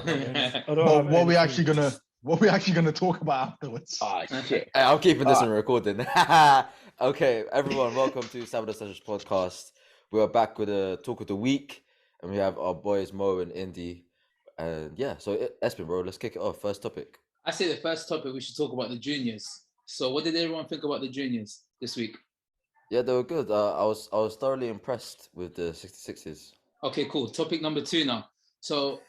What we actually gonna talk about afterwards? Oh shit! Hey, I'm keeping this in recording. Okay, everyone, welcome to SABADO Sessions Podcast. We are back with a talk of the week, and we have our boys Mo and Indy. And yeah, so Espen, bro, let's kick it off. First topic. I say the first topic we should talk about the juniors. So, what did everyone think about the juniors this week? Yeah, they were good. I was thoroughly impressed with the 66s. Okay, cool. Topic number 2 now. So,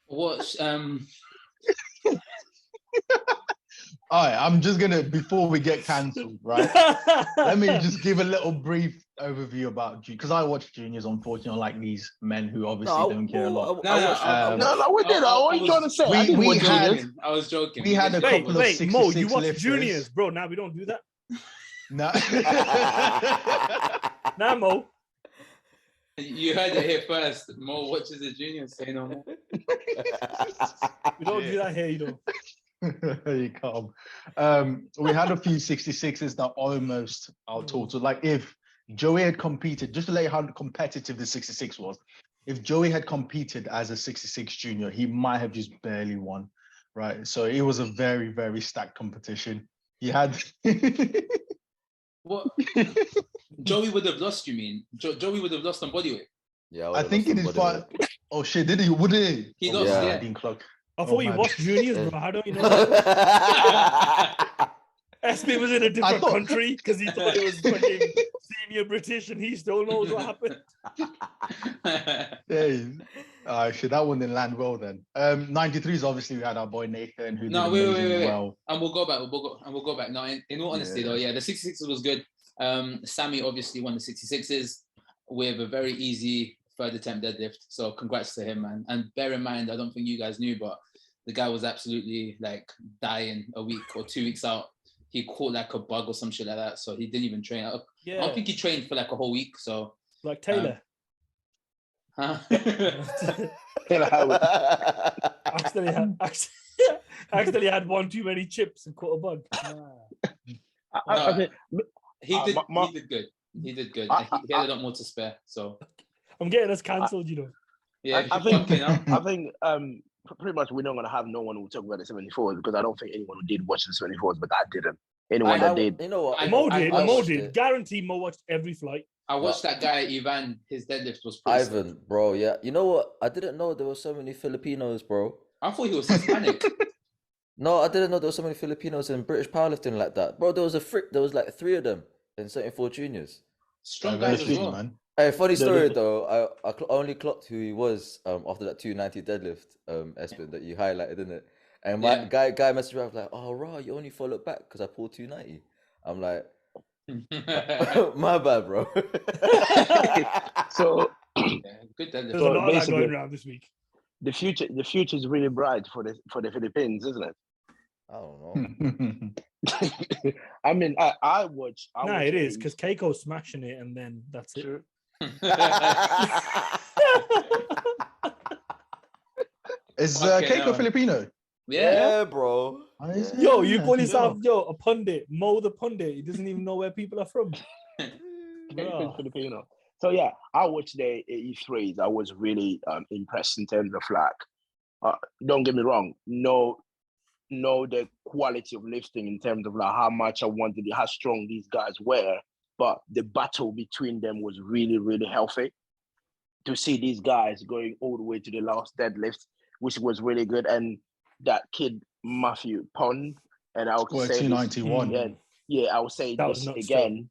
what? All right, I'm just gonna, before we get cancelled, right? Let me just give a little brief overview about because I watch juniors, unfortunately, like these men who obviously don't care a lot. No, we did. What are you trying to say? I was joking. We had a couple of 66 Mo, you watch lifters. juniors, bro. Now we don't do that. No. Nah, Mo. You heard it here first. Mo watches the juniors. Say no more. We don't do that here, you know. You come. We had a few 66s that almost our total. Like if Joey had competed, just to let you how competitive the 66 was. If Joey had competed as a 66 junior, he might have just barely won, right? So it was a very, very stacked competition. He had. What? Joey would have lost, you mean? Joey would have lost on bodyweight? Yeah, I think in his fight. Oh shit, did he? Would he? He lost, yeah. I didn't clock. I thought you watched juniors, bro. How don't you know? SB was in a different country because he thought it was fucking senior British, and he still knows what happened. Yeah, shit, that one didn't land well then. 93s, obviously, we had our boy Nathan who did wait. well. And we'll go back. No, in all honesty, though, yeah, the 66s was good. Sammy obviously won the 66s with a very easy third attempt deadlift. So congrats to him, man. And bear in mind, I don't think you guys knew, but the guy was absolutely like dying a week or 2 weeks out. He caught like a bug or some shit like that. So he didn't even train. I don't think he trained for like a whole week. So like Taylor. Actually had one too many chips and caught a bug. He did good. He did good. He had a lot more to spare. So I'm getting us cancelled, you know. Yeah, I think pretty much we're not gonna have no one who will talk about the 74s because I don't think anyone who did watch the 74s, but I didn't. Anyone that did, you know what? Mo did. Guarantee Mo watched every flight. I watched that guy Ivan. His deadlift was pretty Ivan, sick. bro. Yeah, you know what? I didn't know there were so many Filipinos, bro. I thought he was Hispanic. No, I didn't know there were so many Filipinos in British powerlifting like that, bro. There was like 3 of them in 74 juniors. Strong guys as well, man. Hey, funny story though. I only clocked who he was after that 290 deadlift, Espen, that you highlighted, didn't it? And my guy messaged me, I was like, "Oh, raw, you only followed back because I pulled 290." I'm like, my bad, bro. So good deadlift. There's a lot of that going around this week. The future is really bright for the Philippines, isn't it? I don't know. I mean, I watch. It is because Keiko's smashing it, and then that's it. Sure. Is Keiko Filipino? Yeah, bro. Yo, you call yourself a pundit, Mo the pundit. He doesn't even know where people are from. Keiko's Filipino. So yeah, I watched the E3s. I was really impressed in terms of like. Don't get me wrong. No, the quality of lifting in terms of like how much I wanted, how strong these guys were, but the battle between them was really, really healthy. To see these guys going all the way to the last deadlift, which was really good, and that kid Matthew Pond, and I would say 291. Yeah, I would say this again.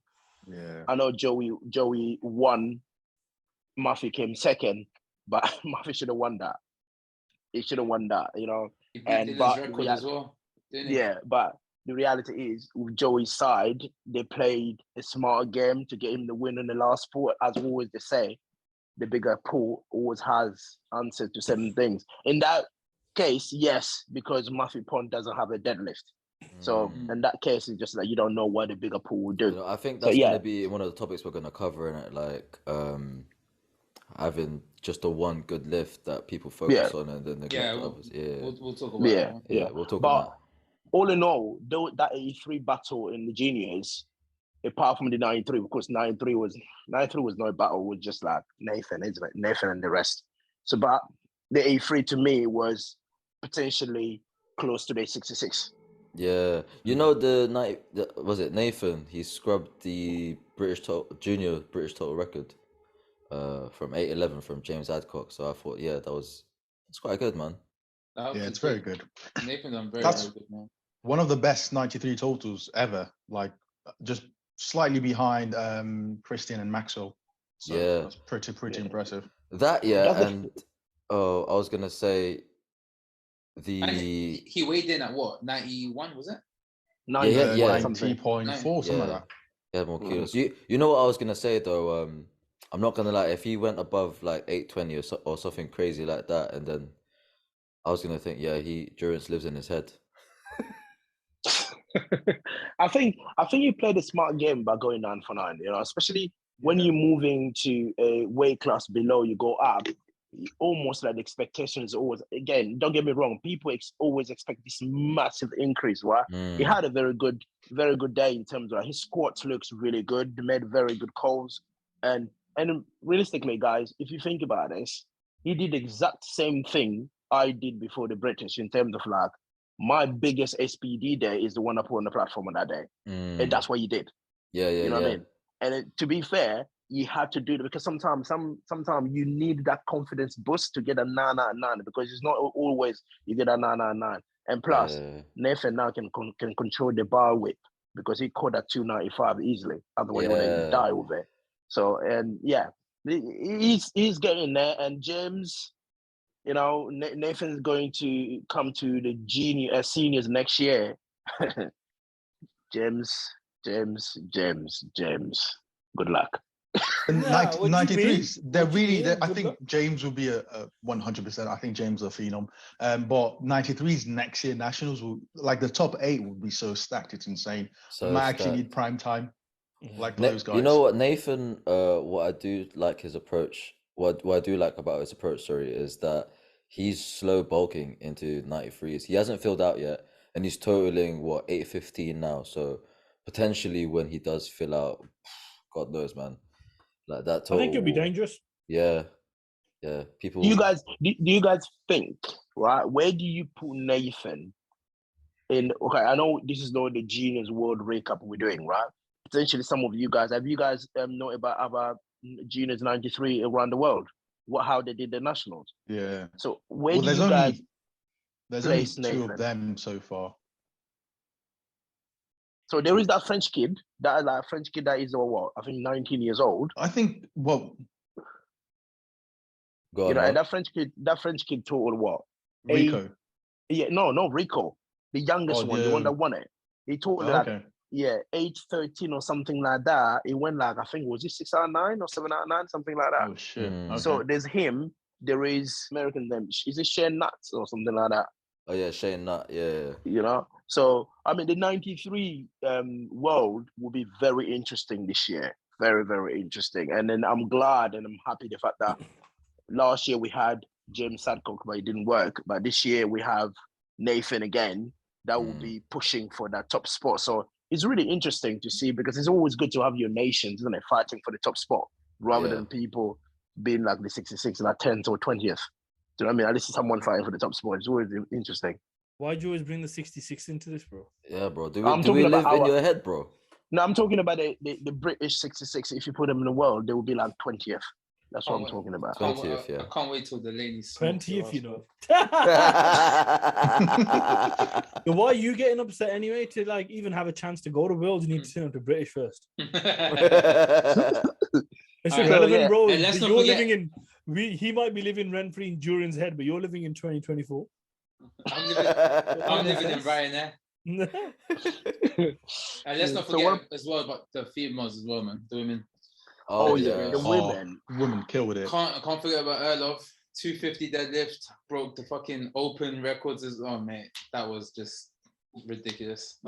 Yeah, I know Joey won. Matthew came second, but Matthew should have won that. He should have won that, you know. But the reality is, with Joey's side, they played a smarter game to get him the win in the last sport. As always, they say, the bigger pool always has answers to certain things. In that case, yes, because Matthew Pond doesn't have a deadlift. So in that case, it's just like you don't know what the bigger pool will do. You know, I think that's going to be one of the topics we're going to cover in it, like having just the one good lift that people focus on and then neglect others. We'll talk about that. We'll talk about that. All in all, though, that 83 battle in the juniors, apart from the 93, of course, 93 was no battle, was just like Nathan, isn't it? Nathan and the rest. So, but the E3 to me was potentially close to the 66. Yeah, was it Nathan? He scrubbed the junior British total record, from 8:11 from James Adcock. So I thought, yeah, that's quite good, man. Yeah, it's very good. Nathan done very good, man. One of the best 93 totals ever. Like just slightly behind Christian and Maxwell. So Yeah, that's pretty impressive. That and I was gonna say and he weighed in at what, 91, was it? 90.4, something like that. Yeah, more kilos. You know what I was gonna say though. I'm not gonna lie. If he went above like 820 or something crazy like that, and then I was gonna think, Durance lives in his head. I think you played a smart game by going 9 for 9. You know, especially when you're moving to a weight class below, you go up. Almost like the expectation is always, again, don't get me wrong, people always expect this massive increase, right? He had a very good day in terms of his squats looks really good. He made very good calls. And realistically, guys, if you think about this, he did the exact same thing I did before the British in terms of like, my biggest SPD day is the one I put on the platform on that day. And that's what you did. You know what I mean? And to be fair, you had to do it because sometimes you need that confidence boost to get a 999 because it's not always you get a 999. And plus, Nathan now can control the bar whip because he caught at 295 easily. Otherwise, you wouldn't die with it. So, and he's getting there. And James, you know, Nathan's going to come to the seniors next year. James. Good luck. And 93s, they're really. I think James will be a 100%. I think James is a phenom. But 93s next year nationals will, like, the top 8 will be so stacked. It's insane. We might actually need prime time, like those guys. You know what, Nathan? What I do like his approach. What I do like about his approach, sorry, is that he's slow bulking into 93s. He hasn't filled out yet, and he's totaling 815 now. So potentially when he does fill out, God knows, man. Like that total, I think it'll be dangerous. Yeah. People. Do you guys think, right? Where do you put Nathan in? Okay, I know this is not the Genius World Recap we're doing, right? Potentially, some of you guys have know about other Genius 93 around the world? How they did the nationals? Yeah. So where do you guys? There's only 2 of them so far. So there is that French kid that is I think 19 years old. I think Go on, and that French kid totaled what? Rico. No, Rico, the youngest one, the one that won it. He totaled 813 or something like that. It went like, I think, was it 6 out of 9 or 7 out of 9, something like that. Oh shit. Okay. So there's him. There is American name. Is it Shane Nuts or something like that? Oh yeah, Shane Nutt. Yeah. You know. So I mean, the 93 world will be very interesting this year. Very, very interesting. And then I'm glad and I'm happy the fact that last year we had James Sadcock, but it didn't work. But this year we have Nathan again that will be pushing for that top spot. So it's really interesting to see because it's always good to have your nations, isn't it, fighting for the top spot rather than people being like the 66, like 10th or 20th. Do you know what I mean? At least someone fighting for the top spot. It's always interesting. Why do you always bring the 66 into this, bro? Yeah, bro. Do we live in your head, bro? No, I'm talking about the British 66. If you put them in the world, they will be like 20th. That's what I'm talking about. 20th, yeah. I can't wait till the ladies. 20th, you know. So why are you getting upset anyway? To like even have a chance to go to Worlds, you need to turn up to British first. It's irrelevant, bro. Let's not forget. He might be living rent free in Duran's head, but you're living in 2024. I'm living in Ryanair. And let's not forget as well about the females as well, man. The women. Oh yeah, the women. Women killed it. I can't forget about Erlof. 250 deadlift, broke the fucking open records as well, mate. That was just ridiculous.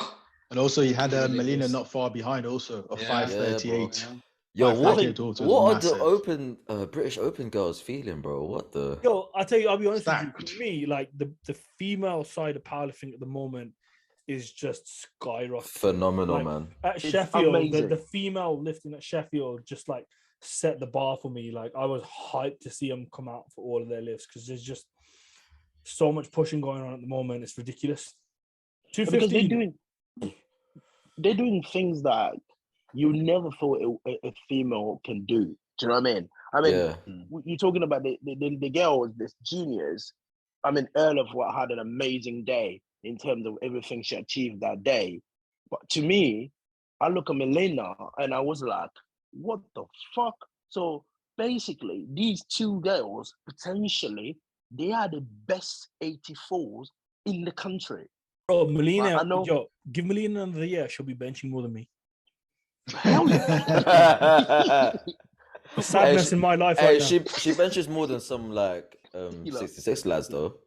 And also you had Melina not far behind also, a 538. Yo, what are the open British Open girls feeling, bro? What the? Yo, I'll tell you, I'll be honest with you. For me, like the female side of powerlifting at the moment is just skyrocketing. Phenomenal, Like, man. At It's Sheffield, amazing. the female lifting at Sheffield just like set the bar for me. Like I was hyped to see them come out for all of their lifts because there's just so much pushing going on at the moment. It's ridiculous. Because 250. they're doing things that you never thought a female can do. Do you know what I mean? I mean, Yeah. you're talking about the girls, the juniors. I mean, Earl had an amazing day in terms of everything she achieved that day. But to me, I look at Melina and I was like, what the fuck? So basically, these two girls, potentially, they are the best 84s in the country. Bro, Melina, I know. yo, give Melina another year. She'll be benching more than me. Hell yeah. The sadness in my life right now. She benches more than some like 66 lads though.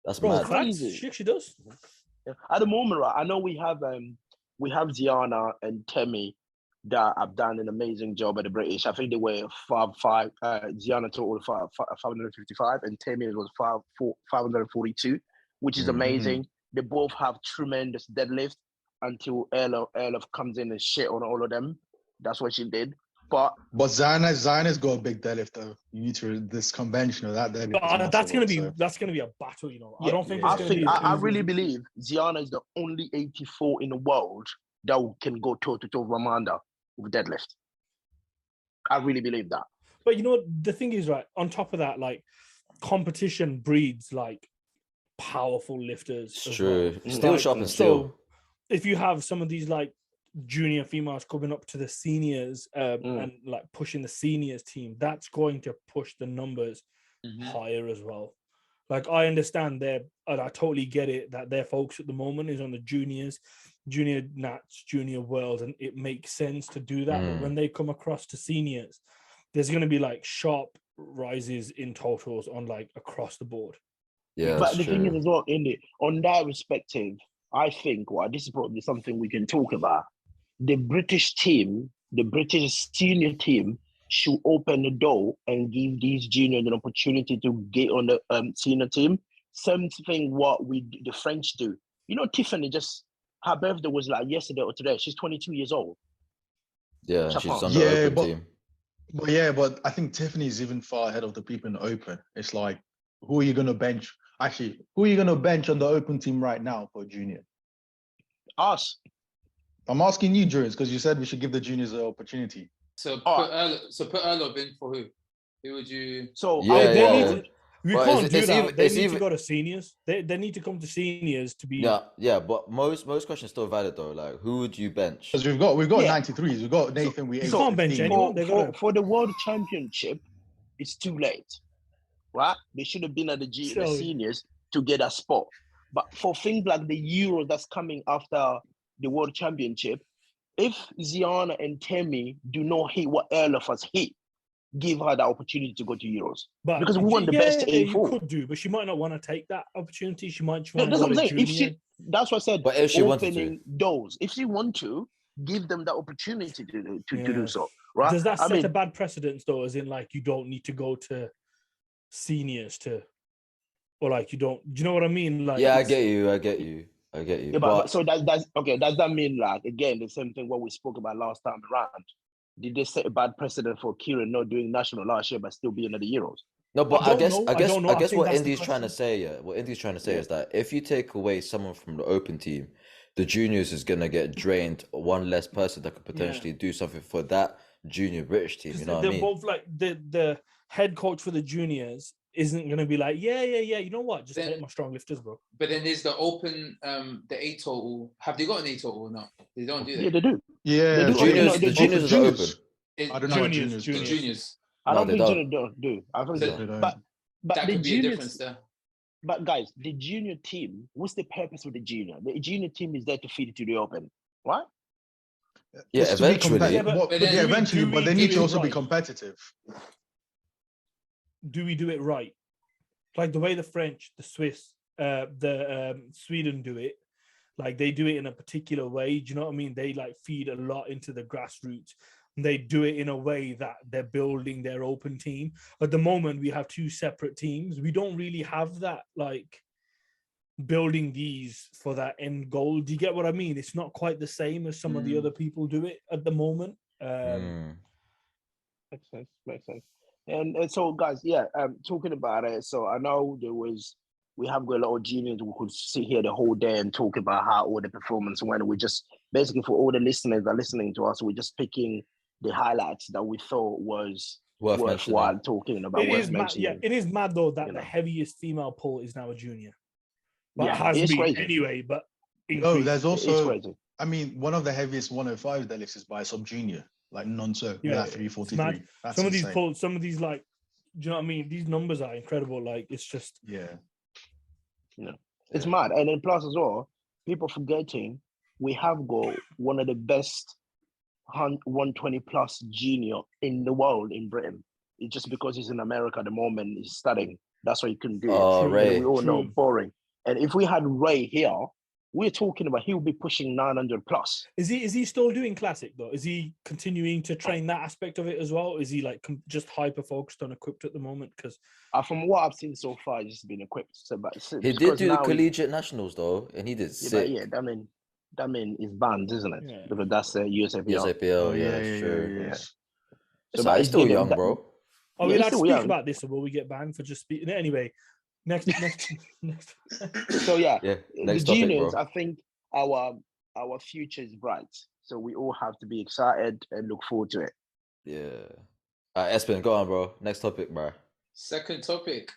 That's Bro, mad. facts. She actually does. At the moment, right, I know we have Ziana and Temi that have done an amazing job at the British. I think they were 5'5". Ziana total 555, and Temi was 542, which is amazing. They both have tremendous deadlift until Earl comes in and shit on all of them. That's what she did. But Zana's got a big deadlift though. You need to this conventional that deadlift. That's gonna be a battle, you know. Yeah, I don't think it's gonna be. I really believe Ziana is the only 84 in the world that can go toe to toe with Amanda with deadlift. I really believe that. But you know what? The thing is, right, on top of that, like competition breeds like powerful lifters. It's true. Well. Steel like, sharpens steel. So if you have some of these like junior females coming up to the seniors and like pushing the seniors team, that's going to push the numbers higher as well. Like I understand and I totally get it that their focus at the moment is on the juniors, junior nats, junior world, and it makes sense to do that. But when they come across to seniors, there's going to be like sharp rises in totals on like across the board. Yeah, but the thing is as well, Indy, on that perspective, I think this is probably something we can talk about. The British team, the British senior team, should open the door and give these juniors an opportunity to get on the senior team. Something what the French do. You know, Tiffany her birthday was like yesterday or today. She's 22 years old. Yeah, she's on the open team. But I think Tiffany's even far ahead of the people in the open. It's like, who are you going to bench? Actually, who are you going to bench on the open team right now for junior? Us. I'm asking you, Juris, because you said we should give the juniors an opportunity. So put Earl in for who? Who would you? So we can't do that. They need to go to seniors. They need to come to seniors to be. Yeah. But most questions still valid though. Like, who would you bench? Because we've got 93s. We've got Nathan. You can't bench anyone. For the World Championship, it's too late, right? They should have been at the seniors to get a spot. But for things like the Euros that's coming after the World Championship, if Ziana and Temi do not hit what Earl has hit, give her the opportunity to go to Euros. But because we want the best 84. You could do, but she might not want to take that opportunity. She might want to go to junior. That's what I said. But if she opening doors, if she want to, give them the opportunity to do so. Right? Does that set a bad precedence though? As in, like, you don't need to go to seniors or like you don't. Do you know what I mean? Like, yeah, I get you. Yeah, but so that's okay. Does that mean, like, again, the same thing what we spoke about last time around? Did they set a bad precedent for Kieran not doing national last year but still being at the Euros? No, but I guess what Indy's trying to say, is that if you take away someone from the open team, the juniors is gonna get drained. One less person that could potentially do something for that junior British team. You know what I mean? They're both like the head coach for the juniors isn't going to be like, yeah, you know what? Just take my strong lifters, bro. But then there's the open, the A total. Have they got an A total or not? They don't do that. Yeah, they do. Yeah, the juniors are open. I don't know. Juniors. I don't think juniors don't do. I think so. But that the could be a juniors, difference there. But guys, the junior team, what's the purpose of the junior? The junior team is there to feed it to the open, right? Yeah, eventually. But they need to also be competitive. Do we do it right? Like the way the French, the Swiss, Sweden do it, like they do it in a particular way. Do you know what I mean? They like feed a lot into the grassroots. And they do it in a way that they're building their open team. At the moment, we have two separate teams. We don't really have that like building these for that end goal. Do you get what I mean? It's not quite the same as some of the other people do it at the moment. Makes sense. And so, guys, talking about it. So I know we have got a lot of juniors who could sit here the whole day and talk about how all the performance went. We just basically, for all the listeners that are listening to us, we're just picking the highlights that we thought was worthwhile talking about. It is mad. Yeah, it is mad though that the heaviest female pole is now a junior. But it has been crazy. Anyway. But no, there's also. I mean, one of the heaviest 105 deadlifts is by a sub junior, like Nonso, that 343. Some of these pulls, some of these, like, do you know what I mean? These numbers are incredible. Like, it's just it's mad. And then plus as well, people forgetting we have got one of the best 120 plus junior in the world in Britain. It's just because he's in America at the moment, he's studying. That's why he couldn't do it. Ray. We all know boring. And if we had Ray here, we're talking about he'll be pushing 900 plus. Is he still doing classic though? Is he continuing to train that aspect of it as well? Is he like just hyper focused on equipped at the moment? Because from what I've seen so far, he's just been equipped. So, but he did do the collegiate nationals though, and he did sick. That mean is banned, isn't it? Yeah. Because that's USAPL. USAPL, sure. So he's still young, bro. Oh, we'll have to speak about this, or will we get banned for just speaking? Anyway. Next. So the juniors, bro. I think our future is bright. So we all have to be excited and look forward to it. Yeah. Espen, go on, bro. Next topic, bro. Second topic.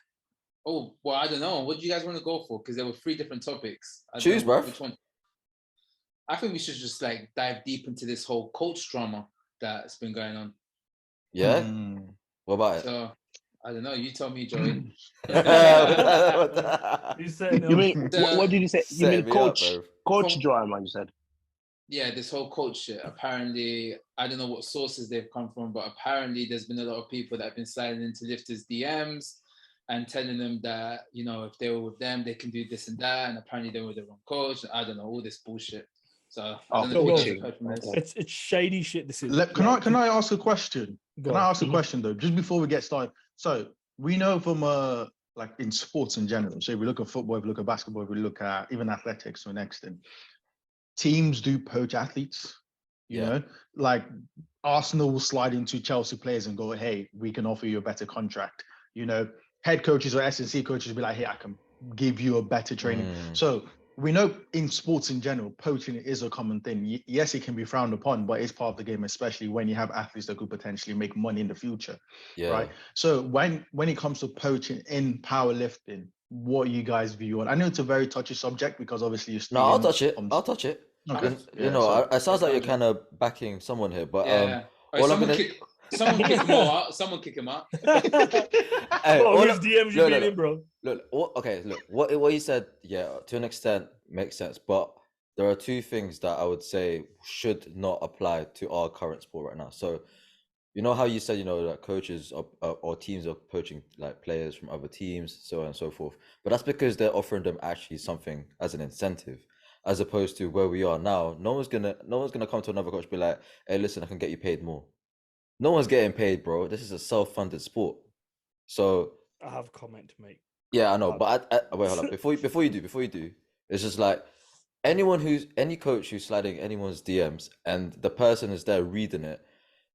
Oh, well, I don't know. What do you guys want to go for? Because there were 3 different topics. Choose, bro. Which one? I think we should just like dive deep into this whole coach drama that's been going on. Yeah. What about it? So I don't know. You tell me, Joey. You said no. You mean what did you say? You mean coach drama? You said. Yeah, this whole coach shit. Apparently, I don't know what sources they've come from, but apparently there's been a lot of people that have been sliding into lifters' DMs and telling them that, you know, if they were with them, they can do this and that. And apparently they were the wrong coach. I don't know, all this bullshit. So it's shady shit. This is. Can I ask a question? Can I ask a question though, just before we get started? So we know from like in sports in general. So if we look at football, if we look at basketball, if we look at even athletics to an extent, teams do poach athletes. You know, like Arsenal will slide into Chelsea players and go, "Hey, we can offer you a better contract." You know, head coaches or S&C coaches will be like, "Hey, I can give you a better training." So we know in sports in general, poaching is a common thing. Yes, it can be frowned upon, but it's part of the game, especially when you have athletes that could potentially make money in the future. Right. So when it comes to poaching in powerlifting, what you guys view on? I know it's a very touchy subject because obviously you're still. No, I'll touch it. Okay. You know, it sounds like you're kind of backing someone here, but someone kick him out. Someone kick him out. Whose DMs you been in, bro? Look, what you said, to an extent makes sense, but there are 2 things that I would say should not apply to our current sport right now. So, you know how you said, you know, that coaches or teams are poaching like players from other teams, so on and so forth. But that's because they're offering them actually something as an incentive, as opposed to where we are now. No one's gonna come to another coach and be like, "Hey, listen, I can get you paid more." No one's getting paid, bro. This is a self-funded sport. So I have a comment to make. Yeah, I know, but wait, hold up. Before you do, it's just like any coach who's sliding anyone's DMs and the person is there reading it,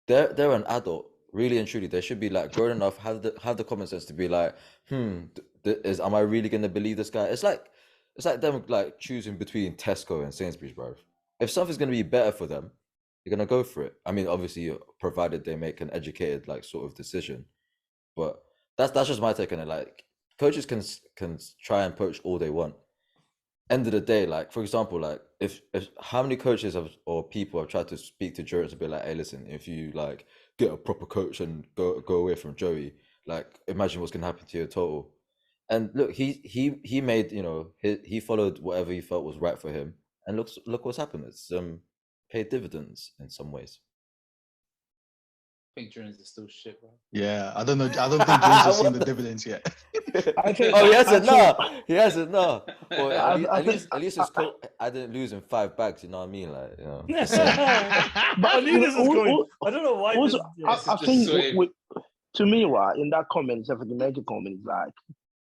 they're an adult, really and truly. They should be like grown enough, have the common sense to be like, am I really gonna believe this guy? It's like them like choosing between Tesco and Sainsbury's, bro. If something's gonna be better for them, you're gonna go for it. I mean, obviously, provided they make an educated like sort of decision. But that's just my take on it. Like, coaches can try and poach all they want. End of the day, like, for example, like if how many coaches or people have tried to speak to Joey to be like, "Hey, listen, if you like get a proper coach and go away from Joey, like, imagine what's gonna happen to your total." And look, he made, you know, he followed whatever he felt was right for him, and look what's happened. It's paid dividends in some ways. I think Jones is still shit, bro. Yeah, I don't know. I don't think Jones has seen the dividends yet. He hasn't. No. Well, at least his coach, I didn't lose in 5 bags. You know what I mean? Like, you know. But I knew this was going. I don't know why. Also, I think to me, right, in that comment, if I can make a comment, like,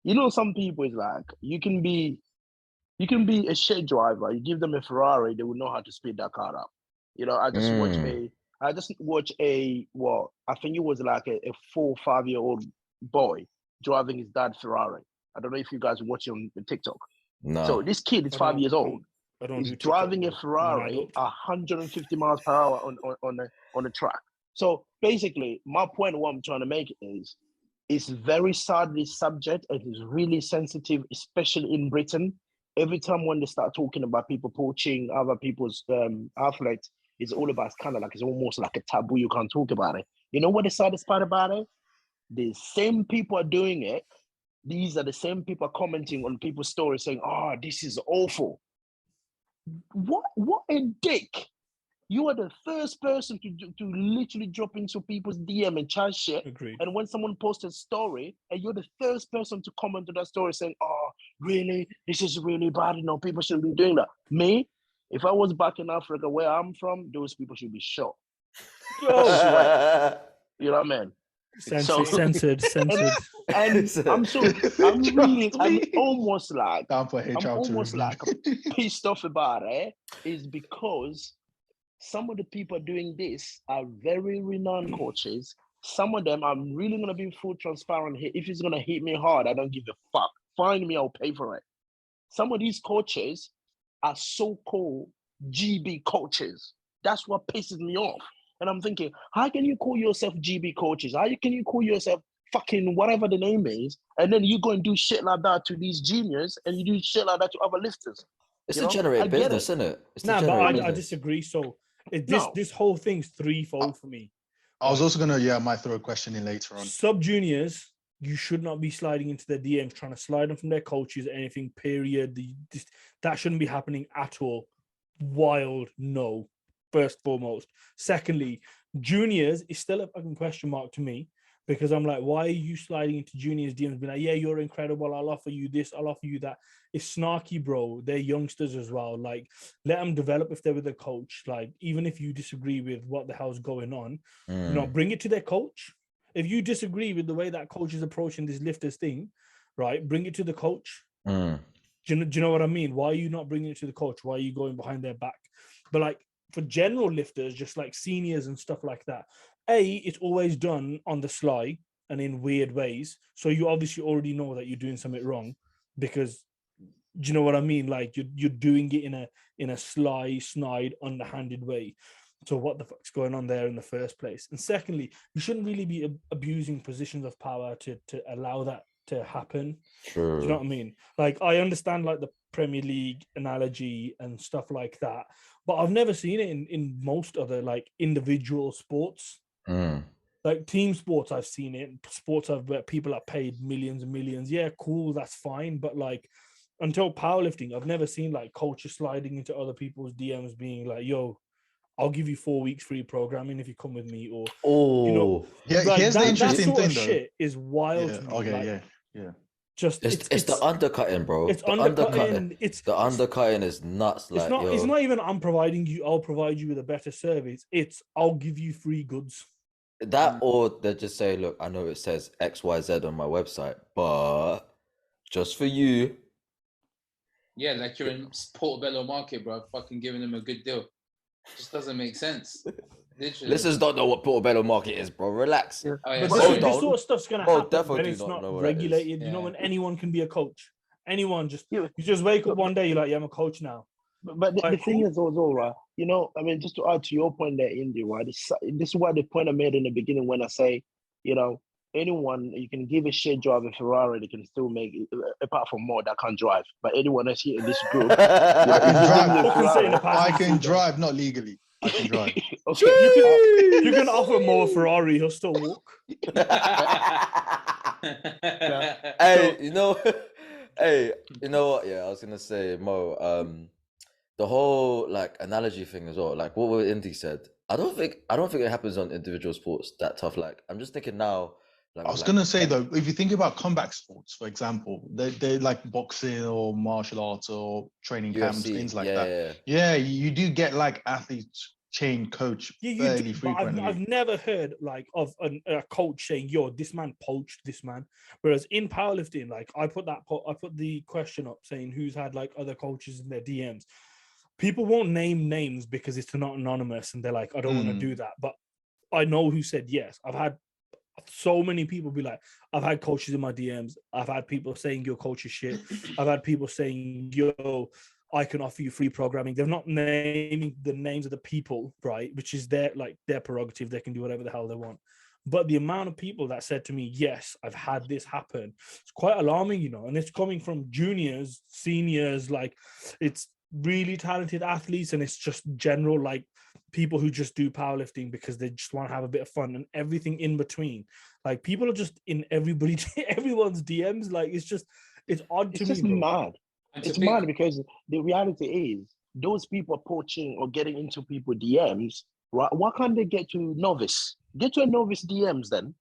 you know, some people is like, you can be You can be a shit driver. You give them a Ferrari, they will know how to speed that car up. You know, I just watched a I think it was like a 4 or 5 year old boy driving his dad's Ferrari. I don't know if you guys watch it on TikTok. No. So this kid is 5 years old. He's driving a Ferrari 150 miles per hour on the track. So basically, my point, what I'm trying to make is, it's very sad, this subject. It is really sensitive, especially in Britain. Every time when they start talking about people poaching other people's athletes, it's all about, it's almost like a taboo. You can't talk about it. You know what the saddest part about it? The same people are doing it. These are the same people commenting on people's stories saying, "Oh, this is awful." What a dick. You are the first person to literally drop into people's DM and chat shit. Agreed. And when someone posts a story, and you're the first person to comment to that story saying, "Oh, really? This is really bad. You know, people shouldn't be doing that." Me, if I was back in Africa where I'm from, those people should be shot. Oh, you know what I mean? Censored. And I'm almost like pissed off about it, is because some of the people doing this are very renowned coaches. Some of them, I'm really going to be full transparent here. If it's going to hit me hard, I don't give a fuck. Find me, I'll pay for it. Some of these coaches are so-called GB coaches. That's what pisses me off. And I'm thinking, how can you call yourself GB coaches? How can you call yourself fucking whatever the name is? And then you go and do shit like that to these juniors, and you do shit like that to other lifters. It's a generated business, isn't it? But I disagree. So this whole thing's threefold for me. I was also gonna, might throw a question in later on. Sub juniors, you should not be sliding into their DMs, trying to slide them from their coaches, anything, period. That shouldn't be happening at all. Wild, no. First foremost. Secondly, juniors is still a fucking question mark to me, because I'm like, why are you sliding into juniors' DMs? Being like, yeah, you're incredible. I'll offer you this. I'll offer you that. It's snarky, bro. They're youngsters as well. Like, let them develop if they're with a coach. Like, even if you disagree with what the hell's going on, bring it to their coach. If you disagree with the way that coach is approaching this lifters thing, right, bring it to the coach. Do you know what I mean? Why are you not bringing it to the coach? Why are you going behind their back? But like, for general lifters, just like seniors and stuff like that, it's always done on the sly and in weird ways. So you obviously already know that you're doing something wrong, because, do you know what I mean? Like, you're doing it in a sly, snide, underhanded way. So what the fuck's going on there in the first place? And secondly, you shouldn't really be abusing positions of power to allow that to happen. Sure. Do you know what I mean? Like, I understand like the Premier League analogy and stuff like that, but I've never seen it in most other like individual sports. Like team sports, I've seen it. Sports where people are paid millions and millions. Yeah, cool, that's fine. But like, until powerlifting, I've never seen like coaches sliding into other people's DMs being like, "Yo, I'll give you 4 weeks free programming if you come with me." Or like, here's the interesting thing, though. Shit is wild. Yeah, to me. okay, like, Just it's the undercutting, bro. It's the undercutting. The undercutting is nuts. Like, it's not even I'll provide you with a better service. It's I'll give you free goods. That, or they just say, "Look, I know it says XYZ on my website, but just for you." Yeah, like you're in Portobello Market, bro. Fucking giving them a good deal. Just doesn't make sense. Literally. Listeners don't know what Portobello Market is, bro. Relax. Yeah. But this sort of stuff's gonna happen when it's not regulated. Yeah. You know, when anyone can be a coach. Anyone you just wake up one day, you're like, yeah, I'm a coach now. But the thing is also, right, you know, I mean, just to add to your point there, Indy, right, this is why the point I made in the beginning when I say, you know, anyone, you can give a shit driver a Ferrari, they can still make it, apart from Mo that can't drive. But anyone else here in this group, I can drive, not legally. I can drive. Okay. You can offer Mo a Ferrari, he'll still walk. Hey, you know what? Yeah, I was gonna say, Mo, the whole like analogy thing as well, like what Indy said. I don't think it happens on individual sports that tough. Like, I'm just thinking now. Like, I was gonna say though, if you think about combat sports, for example, they like boxing or martial arts or training camps, things like that. Yeah, you do get like athletes chain coach Yeah, fairly frequently. I've never heard like of a coach saying, "Yo, this man poached this man." Whereas in powerlifting, like I put the question up saying who's had like other coaches in their DMs. People won't name names because it's not anonymous, and they're like, "I don't want to do that." But I know who said yes. I've had so many people be like, I've had coaches in my DMs. I've had people saying your coach is shit. I've had people saying, yo, I can offer you free programming. They're not naming the names of the people, right? Which is their prerogative. They can do whatever the hell they want. But the amount of people that said to me, yes, I've had this happen, it's quite alarming, you know, and it's coming from juniors, seniors, like it's really talented athletes, and it's just general like people who just do powerlifting because they just want to have a bit of fun, and everything in between. Like people are just in everyone's DMs. Like it's odd to me. It's just mad. It's mad because the reality is those people are poaching or getting into people DMs. Right? Why can't they get to novice? Get to a novice DMs then.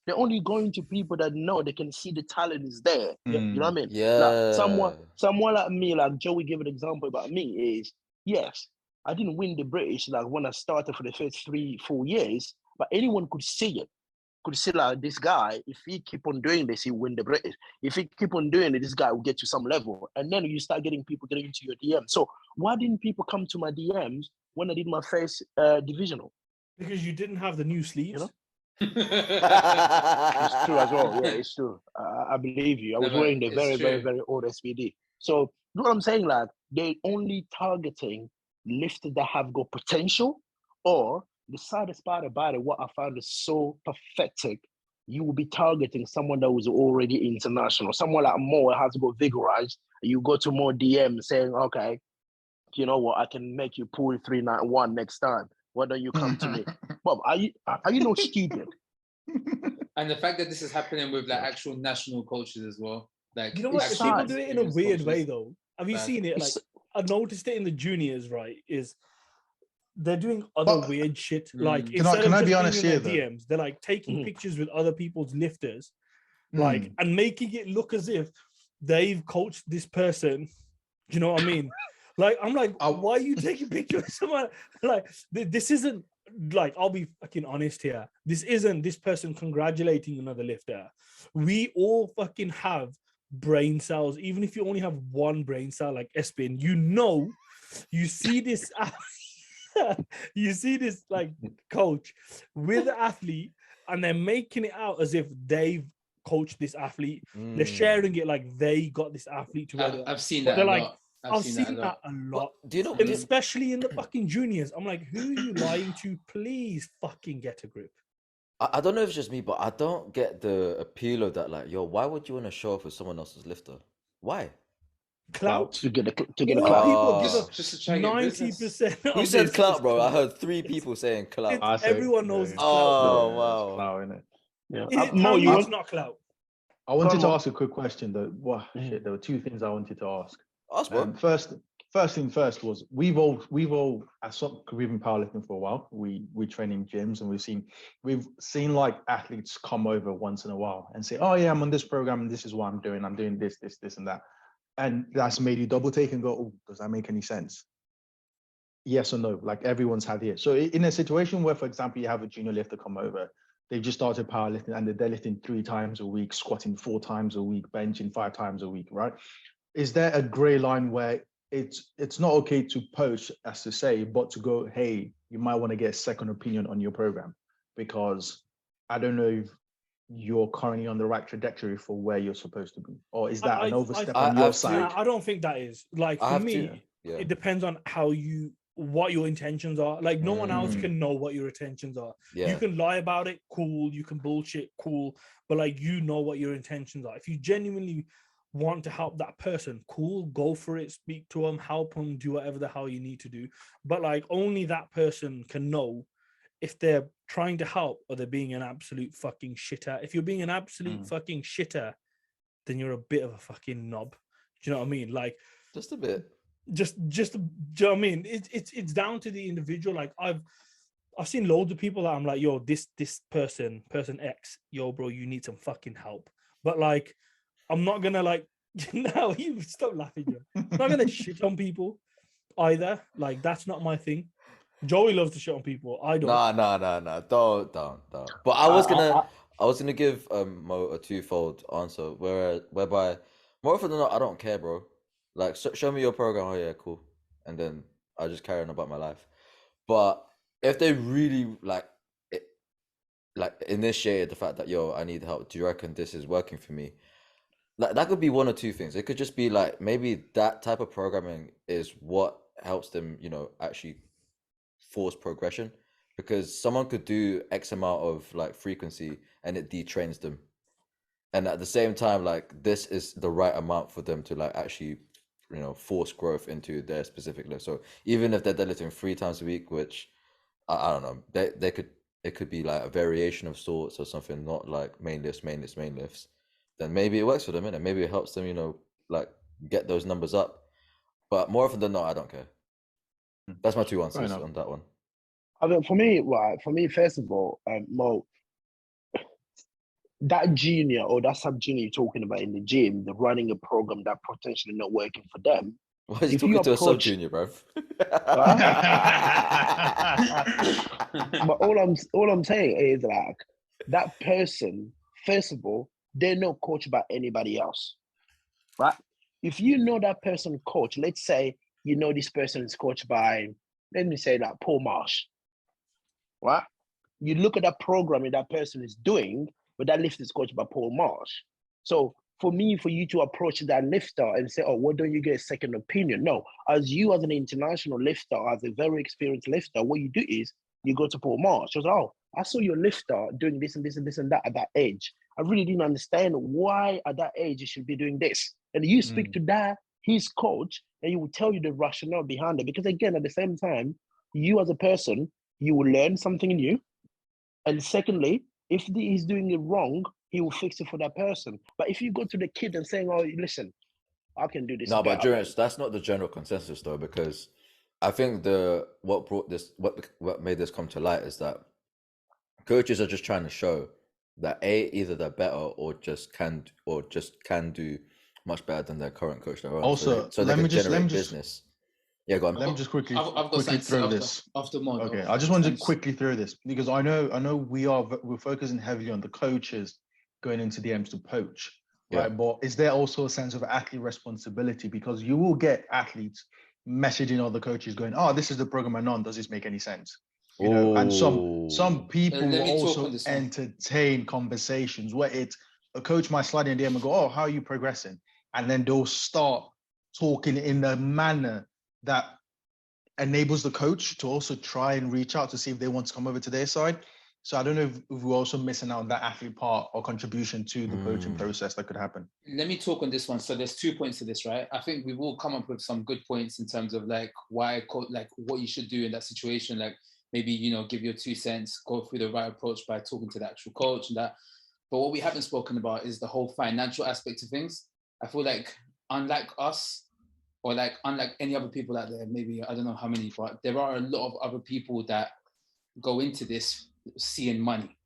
They're only going to people that know they can see the talent is there. You know what I mean? Yeah. Like someone like me, like Joey gave an example about me is, yes, I didn't win the British like when I started for the first 3-4 years, but anyone could see it. Could see like this guy, if he keep on doing this, he win the British. If he keep on doing it, this guy will get to some level. And then you start getting people getting into your DM. So why didn't people come to my DMs when I did my first divisional? Because you didn't have the new sleeves. You know? It's true as well. Yeah, it's true. I believe you. I was wearing the very, very, very old SPD. So you know what I'm saying? Like they only targeting lifters that have got potential, or the saddest part about it, what I found is so pathetic. You will be targeting someone that was already international. Someone like Mo has got vigorized. You go to more DM saying, okay, you know what, I can make you pull 391 next time. Why don't you come to me? Bob, are you not stupid? And the fact that this is happening with like actual national coaches as well. Like, you know what? People do it in a weird way though. Have you seen it? Like I noticed it in the juniors, right? Is they're doing other weird shit. Like instead of just being in their DMs, they're like taking pictures with other people's lifters, like and making it look as if they've coached this person. Do you know what I mean? Like I'm like, why are you taking pictures of someone? Like this isn't like, I'll be fucking honest here. This isn't this person congratulating another lifter. We all fucking have brain cells, even if you only have one brain cell, like Espin. You see this. You see this like coach with the athlete, and they're making it out as if they've coached this athlete. They're sharing it like they got this athlete to. I've seen that. They're like, I've seen that a lot. Do you know? And especially in the fucking juniors, I'm like, who are you lying to? Please fucking get a grip. I don't know if it's just me, but I don't get the appeal of that. Like, yo, why would you want to show up with someone else's lifter? Why? Clout to get a clout. People give up just 90%. Who said clout, bro? I heard 3 people saying clout. Everyone knows it's clout. Oh wow, clout, innit? Yeah. Mo, it's not clout. I wanted to ask a quick question though. Shit, there were 2 things I wanted to ask. Ask bro. First thing first was we've all we've been powerlifting for a while. We train in gyms, and we've seen like athletes come over once in a while and say, oh yeah, I'm on this program and this is what I'm doing this and that. And that's made you double take and go, oh, does that make any sense? Yes or no? Like everyone's had it. So in a situation where, for example, you have a junior lifter come over, they've just started powerlifting and they're lifting 3 times a week, squatting 4 times a week, benching 5 times a week, right? Is there a gray line where it's not okay to poach, as to say, but to go, hey, you might want to get a second opinion on your program because I don't know if you're currently on the right trajectory for where you're supposed to be, or is that an overstep on your side? I don't think that is. Like for me, it depends on what your intentions are. Like no one else can know what your intentions are. You can lie about it, cool. You can bullshit, cool. But like you know what your intentions are. If you genuinely want to help that person, cool, go for it, speak to them, help them, do whatever the hell you need to do. But like only that person can know if they're trying to help or they're being an absolute fucking shitter. If you're being an absolute fucking shitter, then you're a bit of a fucking knob. Do you know what I mean? Like just a bit. Just do you know what I mean? It's down to the individual. Like I've seen loads of people that I'm like, yo, this person X, yo, bro, you need some fucking help. But like I'm not gonna like no, you stop laughing, yo. I'm not gonna shit on people either. Like that's not my thing. Joey loves to shit on people. I don't. Nah. Don't. But I was gonna give Mo a twofold answer, whereby more often than not, I don't care, bro. Like, show me your program. Oh yeah, cool. And then I just carry on about my life. But if they really initiated the fact that, yo, I need help, do you reckon this is working for me? Like, that could be one or two things. It could just be like, maybe that type of programming is what helps them, actually force progression, because someone could do X amount of like frequency and it detrains them. And at the same time, like, this is the right amount for them to like actually, force growth into their specific lift. So even if they're deadlifting 3 times a week, which I don't know, it could be like a variation of sorts or something, not like main lifts, then maybe it works for them, and maybe it helps them, like, get those numbers up. But more often than not, I don't care. That's my 2 answers on that one. I mean, for me, first of all, Mo, that junior or that sub-junior you're talking about in the gym, the running a program that potentially not working for them. Why is he talking to a sub-junior, bruv? But all I'm saying is, like, that person, first of all, they're not coached by anybody else, right? If you know that person coach, let's say this person is coached by, let me say, like Paul Marsh, right? You look at that programming that person is doing, but that lift is coached by Paul Marsh. So for you to approach that lifter and say, oh, why don't you get a second opinion? No, as an international lifter, as a very experienced lifter, what you do is you go to Paul Marsh. You say, oh, I saw your lifter doing this and this and this and that at that age. I really didn't understand why at that age you should be doing this. And you speak to that, his coach, and he will tell you the rationale behind it. Because again, at the same time, you as a person, you will learn something new. And secondly, if he's doing it wrong, he will fix it for that person. But if you go to the kid and saying, oh, listen, I can do this. No, but that's not the general consensus though, because I think what made this come to light is that coaches are just trying to show that either they're better or just can do much better than their current coach. Also, so let me just business. Yeah, go on. Let me just quickly I've got throw this. After more. Okay, I just wanted to quickly throw this because I know we're focusing heavily on the coaches going into the M's to poach, right? But is there also a sense of athlete responsibility, because you will get athletes messaging other coaches going, "Oh, this is the program I'm on. Does this make any sense?" And some people will also entertain conversations where a coach might slide in the DM and go, "Oh, how are you progressing?" And then they'll start talking in a manner that enables the coach to also try and reach out to see if they want to come over to their side. So I don't know if we're also missing out on that athlete part or contribution to the coaching process that could happen. Let me talk on this one. So there's 2 points to this, right? I think we've all come up with some good points in terms of like why, like what you should do in that situation. Like maybe, give your 2 cents, go through the right approach by talking to the actual coach and that. But what we haven't spoken about is the whole financial aspect of things. I feel like unlike us, or like unlike any other people out there, maybe I don't know how many, but there are a lot of other people that go into this seeing money.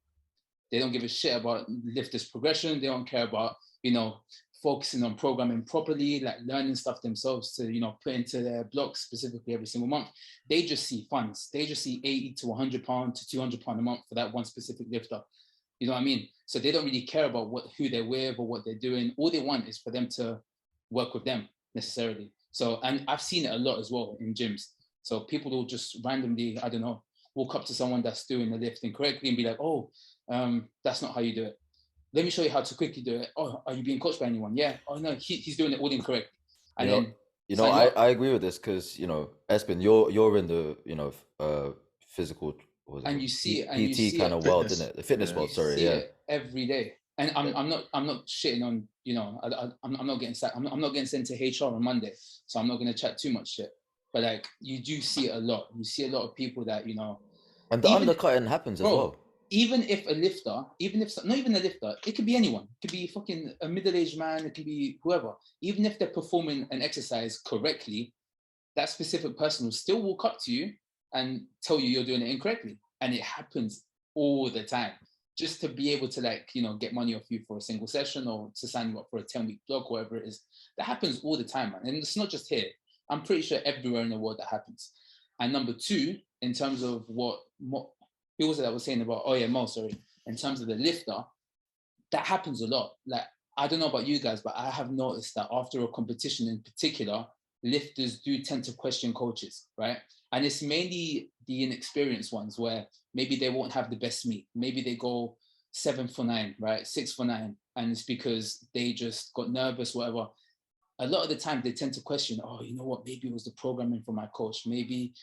They don't give a shit about lifters' progression. They don't care about, focusing on programming properly, like learning stuff themselves to, put into their blocks specifically every single month. They just see funds. They just see 80 to 100 pounds to 200 pounds a month for that one specific lifter. You know what I mean? So they don't really care about who they're with or what they're doing. All they want is for them to work with them necessarily. So, and I've seen it a lot as well in gyms. So people will just randomly, I don't know, walk up to someone that's doing the lifting correctly and be like, oh, that's not how you do it. Let me show you how to quickly do it. Oh, are you being coached by anyone? Yeah. Oh no, he's doing it all incorrect. And I agree with this because, Espen, you're in the, physical, and you see it, and PT kind of world, isn't it? The fitness world, sorry, it every day. And I'm not shitting on, I'm not getting I'm not getting sent to HR on Monday, so I'm not going to chat too much shit. But like, you do see it a lot. You see a lot of people that, and the undercutting happens as well. Even if a lifter, not even a lifter, it could be anyone. It could be fucking a middle-aged man. It could be whoever. Even if they're performing an exercise correctly, that specific person will still walk up to you and tell you you're doing it incorrectly. And it happens all the time. Just to be able to get money off you for a single session or to sign you up for a 10-week block, whatever it is. That happens all the time, man. And it's not just here. I'm pretty sure everywhere in the world that happens. And number two, in terms of what who was it that was saying about, Mo, sorry, in terms of the lifter, that happens a lot. Like, I don't know about you guys, but I have noticed that after a competition in particular, lifters do tend to question coaches, right? And it's mainly the inexperienced ones where maybe they won't have the best meet. Maybe they go 7 for 9, right? 6 for 9. And it's because they just got nervous, whatever. A lot of the time they tend to question, you know what, maybe it was the programming for my coach. Maybe,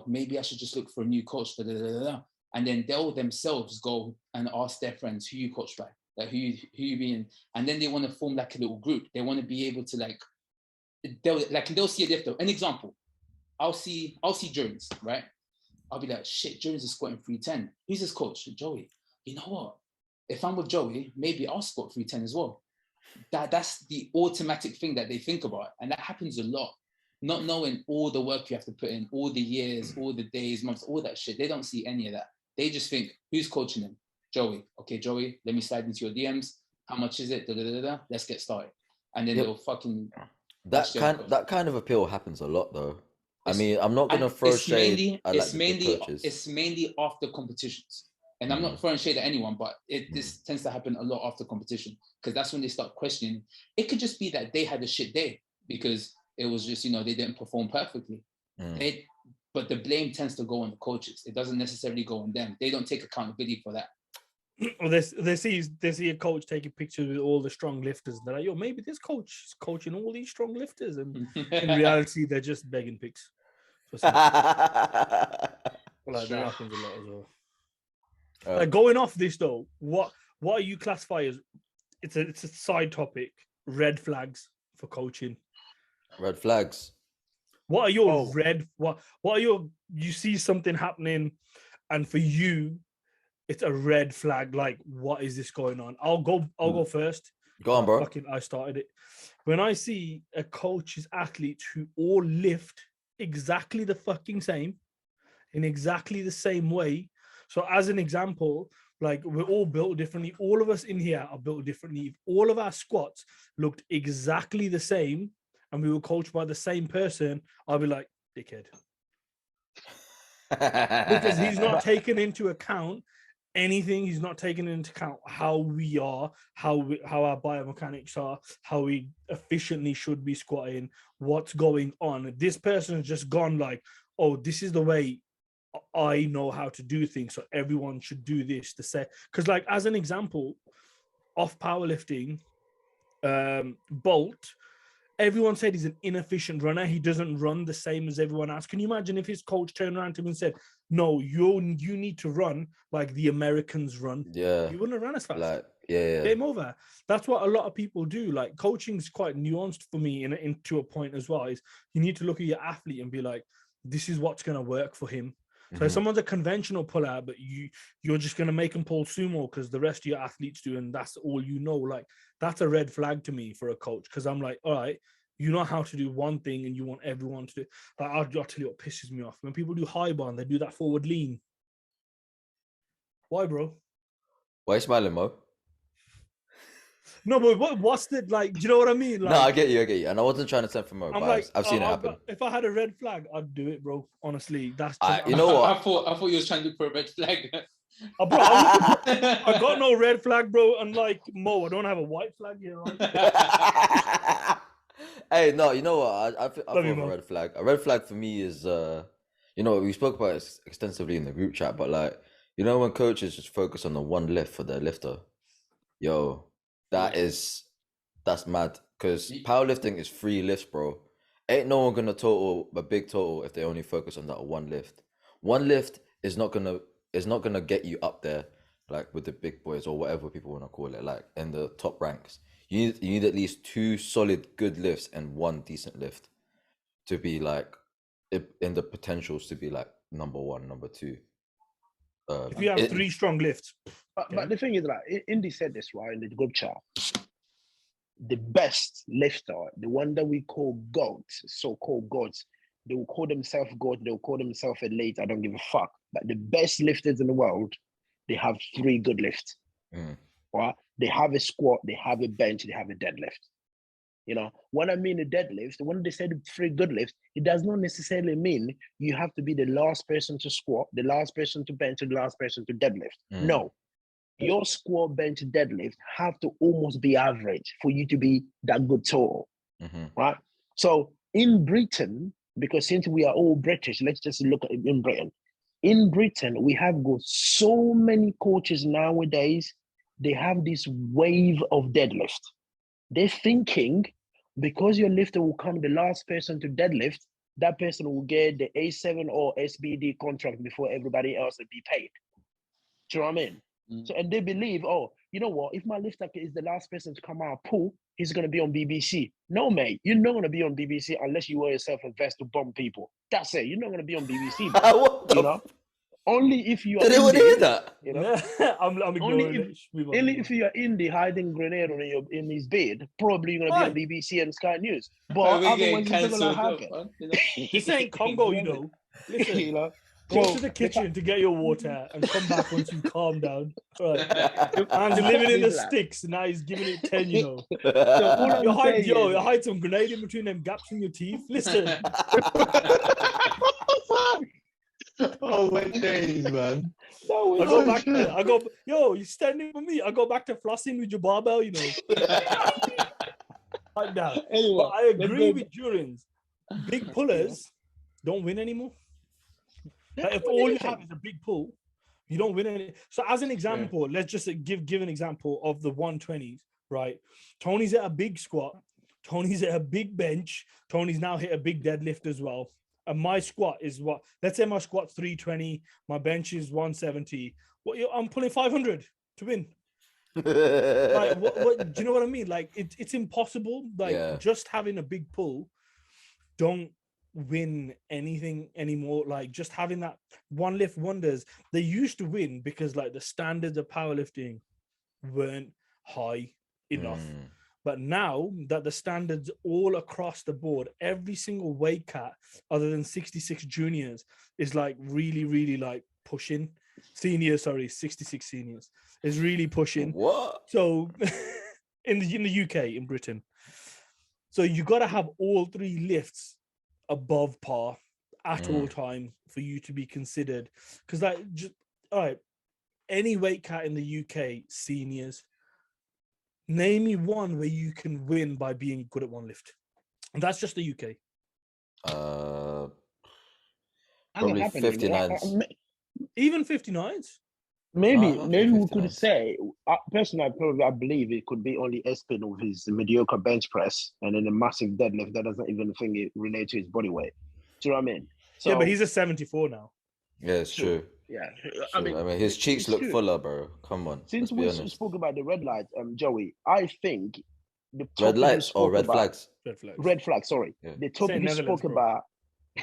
maybe I should just look for a new coach. Da, da, da, da, da. And then they'll themselves go and ask their friends, who you coached by? Like, who you being? And then they want to form like a little group. They want to be able to they'll see a lifter. An example, I'll see Jones, right? I'll be like, shit, Jones is squatting 310. Who's his coach? Joey. You know what? If I'm with Joey, maybe I'll squat 310 as well. That's the automatic thing that they think about. And that happens a lot. Not knowing all the work you have to put in, all the years, all the days, months, all that shit. They don't see any of that. They just think, who's coaching them? Joey. Okay, Joey, let me slide into your DMs. How much is it? Da, da, da, da. Let's get started. And then they'll fucking... That kind of appeal happens a lot, though. I mean, I'm not gonna throw shade at the big coaches. It's mainly after competitions, and I'm not throwing shade at anyone, but this tends to happen a lot after competition, because that's when they start questioning. It could just be that they had a shit day because it was just, they didn't perform perfectly. But the blame tends to go on the coaches. It doesn't necessarily go on them. They don't take accountability for that. Or they see a coach taking pictures with all the strong lifters. They're like, maybe this coach is coaching all these strong lifters, and in reality, they're just begging pics. That happens a lot as well. Like, going off this though, what are you classify as? It's a side topic. Red flags for coaching. Red flags. What are your What are your? You see something happening, and for you, it's a red flag. Like, what is this going on? I'll go first. Go on, bro. I started it. When I see a coach's athletes who all lift exactly the fucking same, in exactly the same way. So as an example, like, we're all built differently. All of us in here are built differently. If all of our squats looked exactly the same and we were coached by the same person, I'll be like, dickhead. Because he's not taken into account anything. He's not taking into account how we are, how our biomechanics are, how we efficiently should be squatting, what's going on. This person has just gone like, this is the way I know how to do things, so everyone should do this. Because, like, as an example, off powerlifting, Bolt, everyone said he's an inefficient runner. He doesn't run the same as everyone else. Can you imagine if his coach turned around to him and said, no, you need to run like the Americans run? Yeah. You wouldn't run as fast. Like, yeah. Game over. That's what a lot of people do. Like, coaching's quite nuanced for me into a point as well. Is you need to look at your athlete and be like, this is what's going to work for him. So if someone's a conventional puller, but you're just going to make them pull sumo because the rest of your athletes do, and that's all you know, like, that's a red flag to me for a coach, because I'm like, all right, you know how to do one thing and you want everyone to do. Like, I'll tell you what pisses me off. When people do high bar and they do that forward lean. Why, bro? Why are you smiling, Mo? No, but what's the, like, do you know what I mean? Like, no, I get you. And I wasn't trying to send for Mo, but like, I've seen it happen. If I had a red flag, I'd do it, bro. Honestly, that's you know what? I thought you was trying to look for a red flag. Bro, I got no red flag, bro. Unlike Mo, I don't have a white flag here. Right? Hey, no, you know what? I thought of a red flag. A red flag for me is, we spoke about it extensively in the group chat, but like, when coaches just focus on the one lift for their lifter, that's mad. Because powerlifting is 3 lifts, bro. Ain't no one gonna total a big total if they only focus on that one lift. One lift is not gonna get you up there, like, with the big boys or whatever people want to call it, like in the top ranks. You need at least 2 solid good lifts and 1 decent lift to be like in the potentials to be like number 1, number 2. If you have 3 strong lifts. But the thing is, like, Indy said this, right, in the group chat. The best lifter, the one that we call goats, so-called goats, they will call themselves goats, they will call themselves elite, I don't give a fuck. But the best lifters in the world, they have 3 good lifts. Right? They have a squat, they have a bench, they have a deadlift. You know, when I mean a deadlift, when they say the 3 good lifts, it does not necessarily mean you have to be the last person to squat, the last person to bench, and the last person to deadlift. No, your squat, bench, deadlift have to almost be average for you to be that good total, right? So in Britain, because since we are all British, let's just look at it in Britain. In Britain, we have got so many coaches nowadays, they have this wave of deadlift. They're thinking because your lifter will come the last person to deadlift, that person will get the A7 or SBD contract before everybody else will be paid. Do you know what I mean? So, and they believe, oh, you know what? If my lifter is the last person to come out of pool, he's going to be on BBC. No, mate, you're not going to be on BBC unless you wear yourself a vest to bomb people. That's it. You're not going to be on BBC, you know? Only if you are. Did anyone hear that? You know? I'm only if you are Indy hiding grenade in his bed, probably you're gonna be on BBC and Sky News. But otherwise, it's gonna happen. This ain't Congo, you know. Listen, you know, go to the kitchen to get your water and come back once you calm down. Right. Man's living in the sticks, now he's giving it 10, you know. So you hide some grenade in between them gaps in your teeth. Listen. Oh, what days, man. I go back there. You standing with me. I go back to flossing with your barbell, you know. Like that. Anyway, but I agree with Jurins. Big pullers don't win anymore. Like if all you have is a big pull, you don't win any. So as an example, let's just give an example of the 120s, right? Tony's at a big squat. Tony's at a big bench. Tony's now hit a big deadlift as well. And my squat is what? Let's say my squat's 320, my bench is 170. I'm pulling 500 to win. Like, what? Do you know what I mean? Like, it's impossible. Like, just having a big pull, don't win anything anymore. Like, just having that one lift wonders. They used to win because like the standards of powerlifting weren't high enough. But now that the standards all across the board, every single weight cat other than 66 juniors is like really, really like pushing. 66 seniors is really pushing. What? So in the UK, in Britain. So you got to have all 3 lifts above par at all time for you to be considered. Because like, all right, any weight cat in the UK, seniors, name me one where you can win by being good at one lift. And that's just the UK. Probably 59s. Even 59s? Maybe we could say, personally, I believe it could be only Espin with his mediocre bench press and then a massive deadlift that doesn't even think it relates to his body weight. Do you know what I mean? So, yeah, but he's a 74 now. Yeah, it's true. Yeah, true. I mean, his cheeks look fuller, bro. Come on. Since we spoke about the red lights, Joey, I think the red lights or red flags? Red flags. Sorry, the topic we spoke about.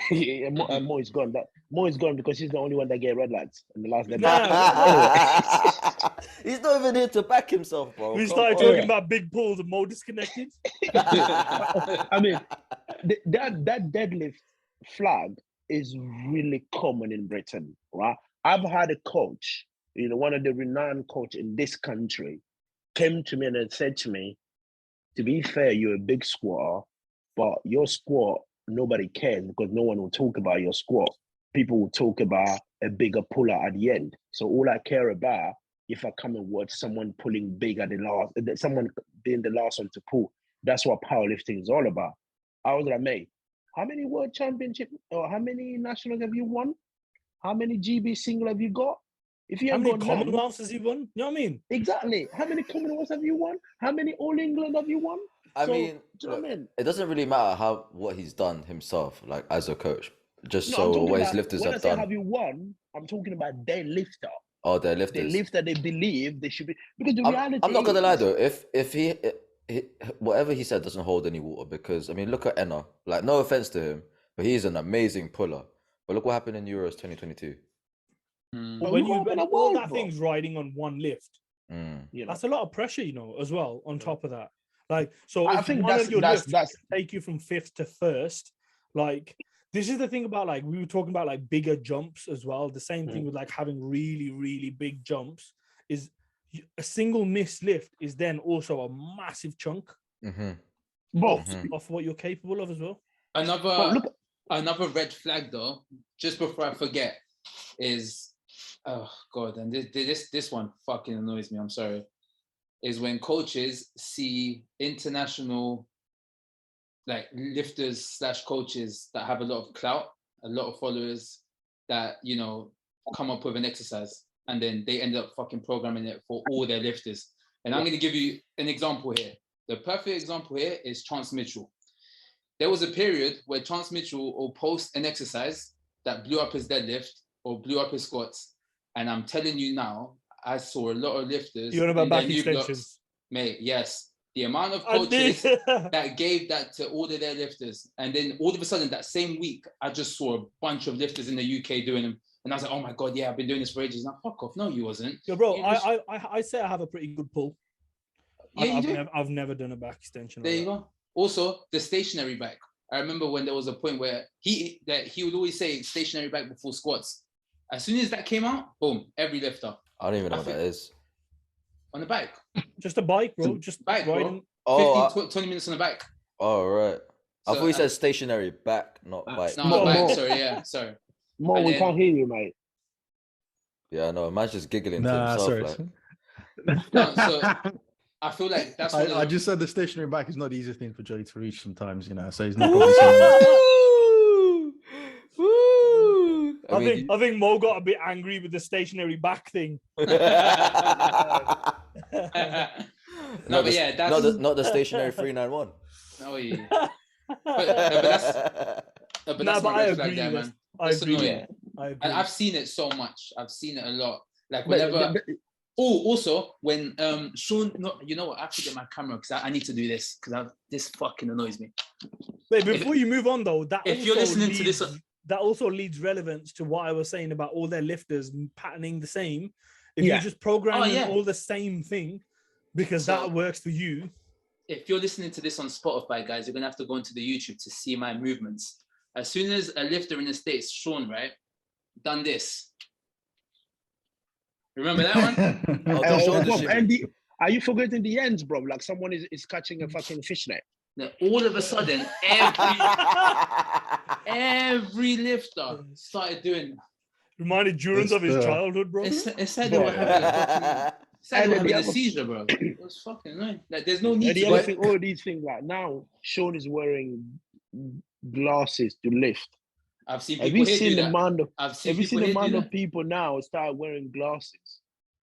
Mo is gone. Mo is gone because he's the only one that get red lights in the last day. He's not even here to back himself, bro. We started talking about big pulls and Mo disconnected. I mean, that deadlift flag is really common in Britain, right? I've had a coach, one of the renowned coach in this country, came to me and said to me, to be fair, you're a big squatter, but your squat, nobody cares because no one will talk about your squat. People will talk about a bigger puller at the end. So all I care about, if I come and watch someone pulling big at the last, someone being the last one to pull, that's what powerlifting is all about. I was like, mate, how many world championship or how many nationals have you won? How many GB single have you got? If you how many Commonwealths has he won? You know what I mean? Exactly. How many Commonwealths have you won? How many All England have you won? I mean, it doesn't really matter what he's done himself, like as a coach. What his lifters have done. When I say have you won, I'm talking about their lifter. Oh, their lifters. The lifter they believe they should be. Because the reality I'm not gonna lie though. If he whatever he said doesn't hold any water, because I mean, look at Enna. Like, no offense to him, but he's an amazing puller. But look what happened in Euros 2022. When all that thing's riding on one lift, that's a lot of pressure, as well. On top of that, like, so I think one of your lifts take you from 5th to 1st. Like, this is the thing about, like, we were talking about like bigger jumps as well. The same thing with like having really, really big jumps is a single missed lift is then also a massive chunk. off what you're capable of as well. Another red flag though, just before I forget, is and this one fucking annoys me. I'm sorry. Is when coaches see international like lifters / coaches that have a lot of clout, a lot of followers that, you know, come up with an exercise and then they end up fucking programming it for all their lifters. And I'm going to give you an example here. The perfect example here is Chance Mitchell. There was a period where Chance Mitchell will post an exercise that blew up his deadlift or blew up his squats. And I'm telling you now, I saw a lot of lifters. You're about back extensions. Blocks. Mate, yes. The amount of coaches that gave that to all of their lifters. And then all of a sudden that same week, I just saw a bunch of lifters in the UK doing them. And I was like, oh my God, yeah, I've been doing this for ages. Now, fuck off. No, you wasn't. Yo, bro, I say I have a pretty good pull. Yeah, I've never done a back extension. There you go. Also, the stationary back. I remember when there was a point where he would always say stationary back before squats. As soon as that came out, boom, every lifter. I don't even know what that is. On the bike. Just a bike, bro. Just bike, riding. Bro. 20 minutes on the bike. Oh, right. I thought you said stationary back, not bike. No, bike. Sorry, yeah, sorry. Mo, we can't hear you, mate. Yeah, I know. Man's just giggling to himself. Sorry. Like. No, so I feel like that's. I just said the stationary back is not the easiest thing for Joey to reach sometimes, you know. So he's not probably saying that. I think Mo got a bit angry with the stationary back thing. But yeah, that's not the stationary 391. Oh yeah. But that's my red flag there, man. It's annoying. And I've seen it so much. I've seen it a lot. Like whenever. Also when Sean, you know what? I have to get my camera because I need to do this because this fucking annoys me. Wait, before you move on though, if you're listening to this, that also leads relevance to what I was saying about all their lifters patterning the same. If you're just programming all the same thing because that works for you. If you're listening to this on Spotify, guys, you're gonna have to go into the YouTube to see my movements. As soon as a lifter in the States, Sean, right, done this. Remember that one? Andy, are you forgetting the ends, bro? Like someone is catching a fucking fishnet. Now, all of a sudden, every lifter started doing. Reminded Jurans of his childhood, bro. It's like they were having a seizure, bro. It was fucking annoying. Like, there's no need to. All these things, like now, Sean is wearing glasses to lift. I've seen people the amount of people now start wearing glasses?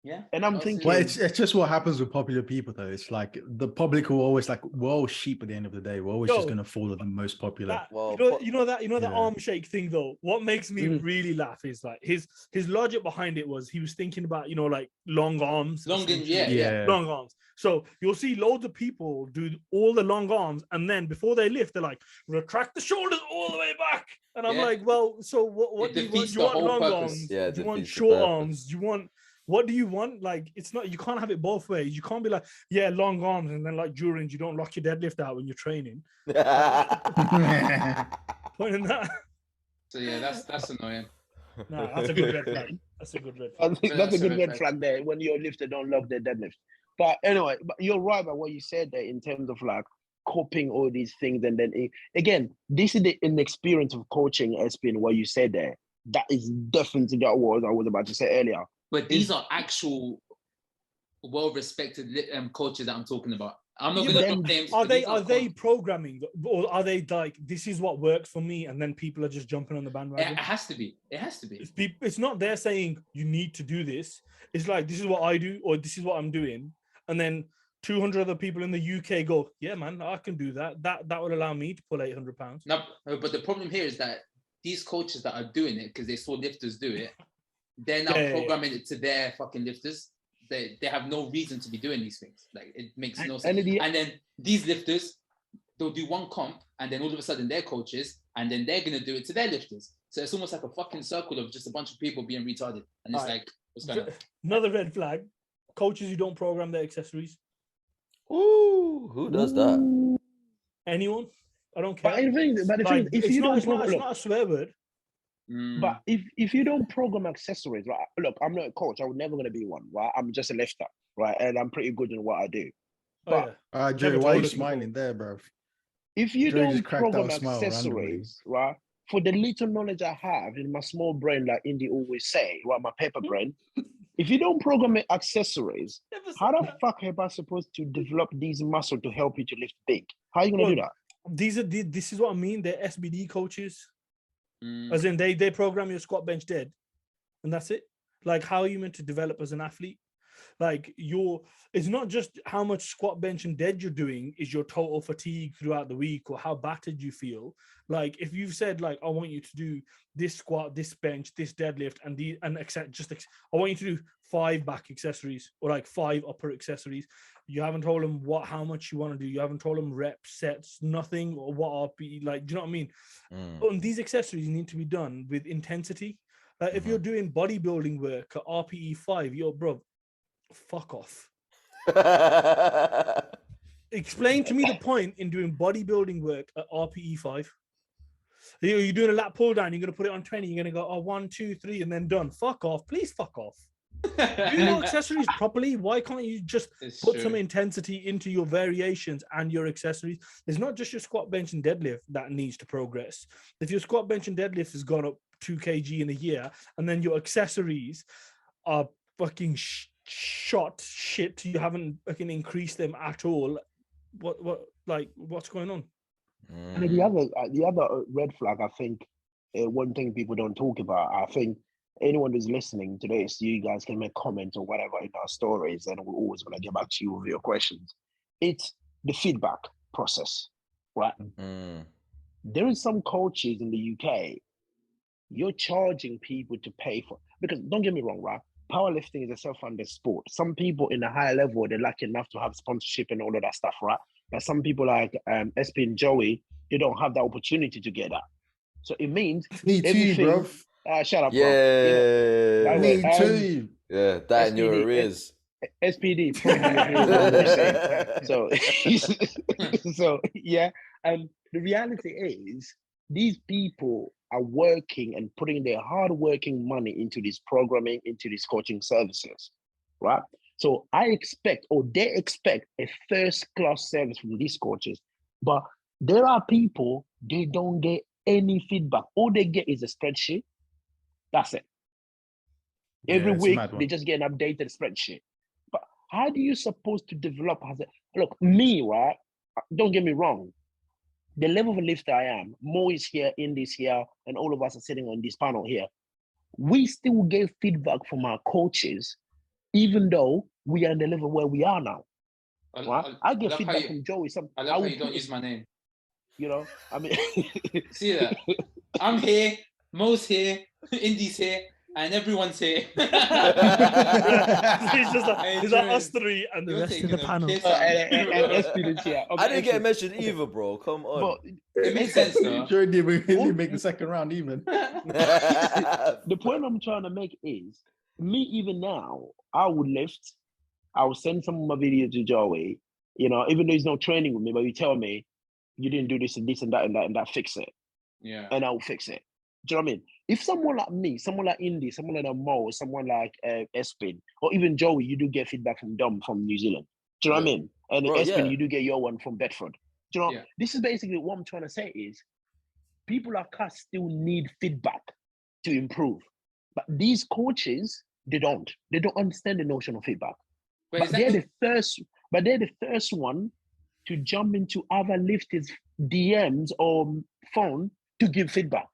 Yeah. And I'm thinking, well, it's just what happens with popular people though. It's like the public will always we're all sheep at the end of the day. We're always just gonna follow the most popular. That arm shake thing though. What makes me really laugh is like his logic behind it was he was thinking about like long arms. Long arms. So you'll see loads of people do all the long arms, and then before they lift, they're like, retract the shoulders all the way back. And I'm like, well, so what do you want? You want long arms? Yeah, do you want short arms? Do you want what do you want? Like, it's not, you can't have it both ways. You can't be like, yeah, long arms, and then like during you don't lock your deadlift out when you're training. Pointing that. So yeah, that's annoying. No, that's a good red flag. That's a good red flag. That's a good red flag there when your lifter don't lock their deadlift. But anyway, you're right about what you said there in terms of like copying all these things. And then again, this is the inexperience of coaching, Espin, what you said there. That is definitely what I was about to say earlier. But these are actual well-respected coaches that I'm talking about. I'm not going to drop names. Are they programming, or are they like, this is what works for me, and then people are just jumping on the bandwagon? It has to be. It has to be. It's not they're saying you need to do this. It's like, this is what I do, or this is what I'm doing, and then 200 other people in the UK go, yeah, man, I can do that. That would allow me to pull 800 pounds. No, but the problem here is that these coaches that are doing it because they saw lifters do it, they're now programming it to their fucking lifters. They have no reason to be doing these things. Like, it makes no sense. And then these lifters, they'll do one comp, and then all of a sudden they're coaches, and then they're gonna do it to their lifters. So it's almost like a fucking circle of just a bunch of people being retarded. And it's like, what's going on? Another red flag: coaches who don't program their accessories. Ooh, who does that? Anyone? I don't care. But the thing, if you don't program, it's not a swear word. But if you don't program accessories, right? Look, I'm not a coach. I'm never gonna be one, right? I'm just a lifter, right? And I'm pretty good in what I do. But Jerry, why are you smiling there, bro? If you Dre don't just cracked out program a smile randomly. accessories, right? For the little knowledge I have in my small brain, like Indy always say, right, my paper brain, if you don't program accessories, how the fuck am I supposed to develop these muscles to help you to lift big? How are you gonna do that? This is what I mean. They're SBD coaches, as in they program your squat, bench, dead, and that's it. Like, how are you meant to develop as an athlete? Like, it's not just how much squat, bench, and dead you're doing is your total fatigue throughout the week or how battered you feel. Like, if you've said, like, I want you to do this squat, this bench, this deadlift, and I want you to do 5 back accessories or like 5 upper accessories. You haven't told them how much you want to do. You haven't told them reps, sets, nothing, or what RPE. Like, do you know what I mean? And these accessories need to be done with intensity. Like, if you're doing bodybuilding work at RPE 5, yo, bro, fuck off. Explain to me the point in doing bodybuilding work at RPE 5. You're doing a lat pull down, you're going to put it on 20, you're going to go, 1, 2, 3, and then done. Fuck off. Please fuck off. Do your accessories properly. Why can't you just put some intensity into your variations and your accessories? There's not just your squat, bench, and deadlift that needs to progress. If your squat, bench, and deadlift has gone up 2 kg in a year, and then your accessories are fucking shit, you haven't fucking increased them at all, what's going on? And the other red flag, I think, one thing people don't talk about, I think anyone who's listening to this, you guys can make comments or whatever in our stories, and we're always going to get back to you with your questions. It's the feedback process, right? There is some coaches in the UK, you're charging people to pay for, because don't get me wrong, right? Powerlifting is a self-funded sport. Some people in a higher level, they're lucky enough to have sponsorship and all of that stuff, right? But some people like SP and Joey, they don't have the opportunity to get that. So it means Me too, bro. Shut up, yeah, bro. Me too. Yeah, that in your arrears. SPD. So yeah, and the reality is these people are working and putting their hard-working money into this programming, into these coaching services, right? So I expect, or they expect, a first-class service from these coaches, but there are people, they don't get any feedback. All they get is a spreadsheet. That's it. Every week, they just get an updated spreadsheet. But how do you supposed to develop? Look, me, right? Don't get me wrong. The level of lifter I am, Mo is here, Indy's here, and all of us are sitting on this panel here. We still get feedback from our coaches, even though we are in the level where we are now. Right? I get feedback from Joey. I love how you don't use my name. You know, I mean, see that? I'm here, Mo's here, Indy's here, and everyone's here. It's just like us three and the rest of the panel. I didn't get mentioned either, bro. Come on. But it makes sense, though. Sure did make the second round even. The point I'm trying to make is, me even now, I would lift. I will send some of my videos to Joey. You know, even though he's not training with me, but you tell me you didn't do this and this and that and that and that, fix it. Yeah. And I will fix it. Do you know what I mean? If someone like me, someone like Indy, someone like Mo, someone like Espin, or even Joey, you do get feedback from Dom from New Zealand. Do you know what I mean? And Espin, you do get your one from Bedford. Do you know? This is basically what I'm trying to say is, people like us still need feedback to improve. But these coaches, they don't understand the notion of feedback. But they're the first one to jump into other lifters' DMs or phone to give feedback.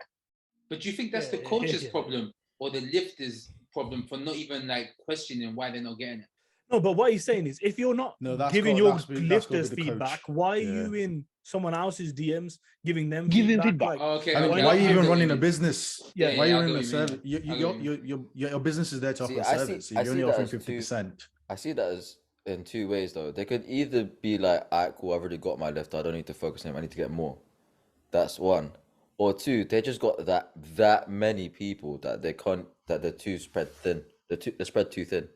But do you think that's the coach's problem or the lifter's problem for not even like questioning why they're not getting it? No, but what he's saying is, if you're not giving your lifters feedback, why are you in someone else's DMs giving them feedback? Like, why are you even running a business? Why are you running a service? Your business is there to offer a service. So you're only offering 50%. I see that as in 2 ways, though. They could either be like, all right, cool, I've already got my lifter, I don't need to focus on him, I need to get more. That's one. Or 2, they just got that many people that they can't, that they're too spread thin. They're spread too thin.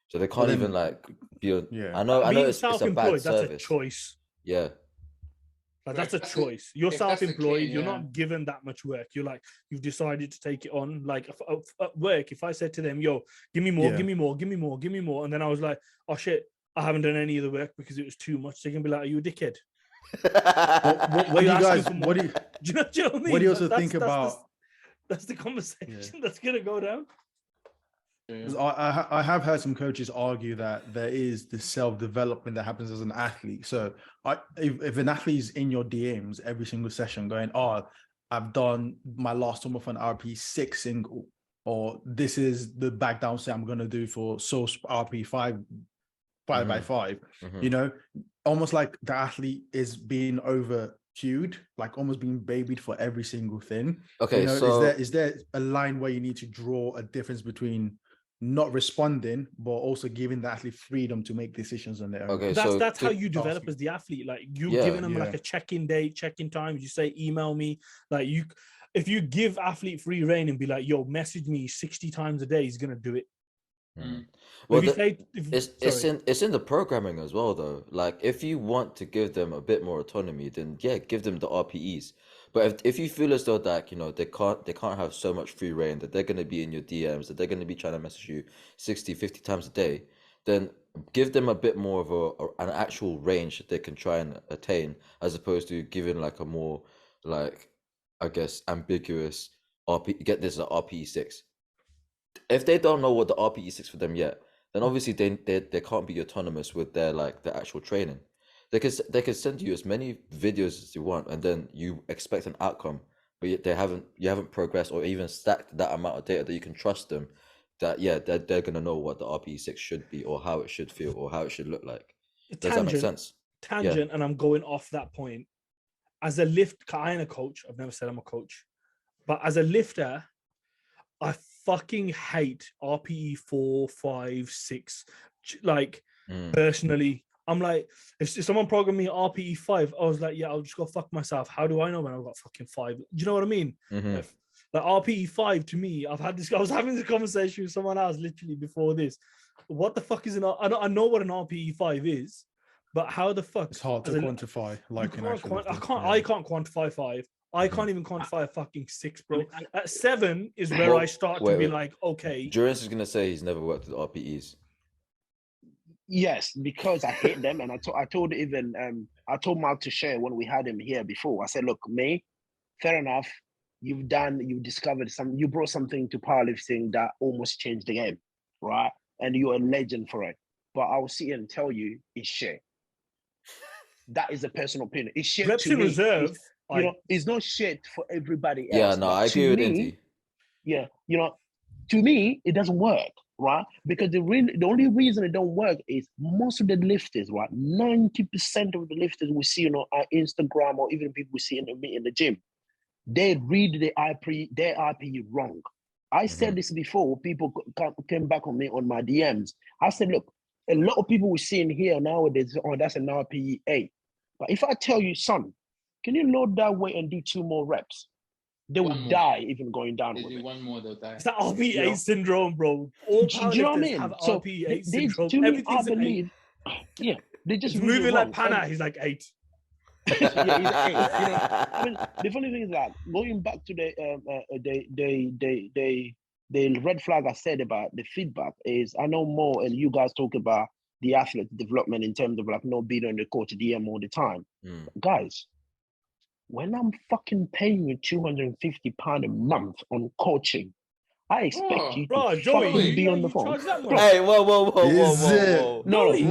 So they can't even like be on. I know it's a bad service. That's a choice. Yeah. Like, that's a choice. You're self-employed. You're not given that much work. You've decided to take it on. Like, at work, if I said to them, yo, give me more, give me more, give me more, give me more. And then I was like, oh shit, I haven't done any of the work because it was too much. They can be like, are you a dickhead? What do you asking guys? for more? What do you? Do you know what I mean? What do you also That's- think that's- about? That's the conversation that's gonna go down. 'Cause I have heard some coaches argue that there is this self-development that happens as an athlete. So if an athlete is in your DMs every single session going, oh, I've done my last time off an RP6 single, or this is the back down set I'm going to do for source RP5 by 5, you know, almost like the athlete is being over cued, like almost being babied for every single thing. Okay, you know, so is there a line where you need to draw a difference between not responding but also giving the athlete freedom to make decisions on their own? okay, That's how to- you develop as the athlete. Like you Yeah. giving them like a check-in date, check-in times. You say email me. Like if you give athlete free reign and be like, yo, message me 60 times a day, he's gonna do it. Well, it's in the programming as well, though. Like, if you want to give them a bit more autonomy, then yeah, give them the RPEs. But if you feel as though that, you know, they can't have so much free reign, that they're going to be in your DMs, that they're going to be trying to message you 60, 50 times a day, then give them a bit more of an actual range that they can try and attain, as opposed to giving like a more, like, I guess, ambiguous RP. Get this, an RPE6. If they don't know what the RPE6 for them yet, then obviously they can't be autonomous with their actual training. They could send you as many videos as you want, and then you expect an outcome, but you haven't progressed or even stacked that amount of data that you can trust them that they're gonna know what the RPE6 should be, or how it should feel, or how it should look like. Does that make sense? Tangent, and I'm going off that point. As a lift, I ain't a coach. I've never said I'm a coach, but as a lifter, I fucking hate RPE 4, 5, 6. Like personally, I'm like, if someone programmed me RPE 5, I was like, yeah, I'll just go fuck myself. How do I know when I've got fucking 5? Do you know what I mean? Like RPE 5 to me, I was having this conversation with someone else literally before this. What the fuck is I know what an RPE 5 is, but how the fuck? It's hard to quantify. Like I can't quantify 5. I can't even quantify a fucking 6, bro. At 7 is where I start to be like, okay. Durance is gonna say he's never worked with RPEs. Yes, because I hate them, and I told Mal to share when we had him here before. I said, look, May, fair enough. You discovered you brought something to powerlifting that almost changed the game, right? And you're a legend for it. But I will sit here and tell you, it's shit. That is a personal opinion. It's shit. Reps in reserve. It's not shit for everybody else. Yeah, no, I agree with Indy. Yeah, to me, it doesn't work, right? Because the only reason it don't work is most of the lifters, right? 90% of the lifters we see on our Instagram, or even people we see in the gym, they read their RPE wrong. I said this before. People came back on me on my DMs. I said, look, a lot of people we see in here nowadays, oh, that's an RPE 8. But if I tell you, son, can you load that weight and do 2 more reps? They will die even going down. They do one more, they'll die. It's that RPE8 syndrome, bro. All powerlifters you know what I mean? have So RPE8 syndrome. To me, Everything's I believe, they just it's moving like Pana. Pana. He's like 8. He's 8. I mean, the funny thing is that going back to the red flag I said about the feedback is, I know Mo and you guys talk about the athlete development in terms of like not being on the coach DM all the time. Guys, when I'm fucking paying you £250 a month on coaching, I expect you to fucking be on the phone. Hey, whoa. No, this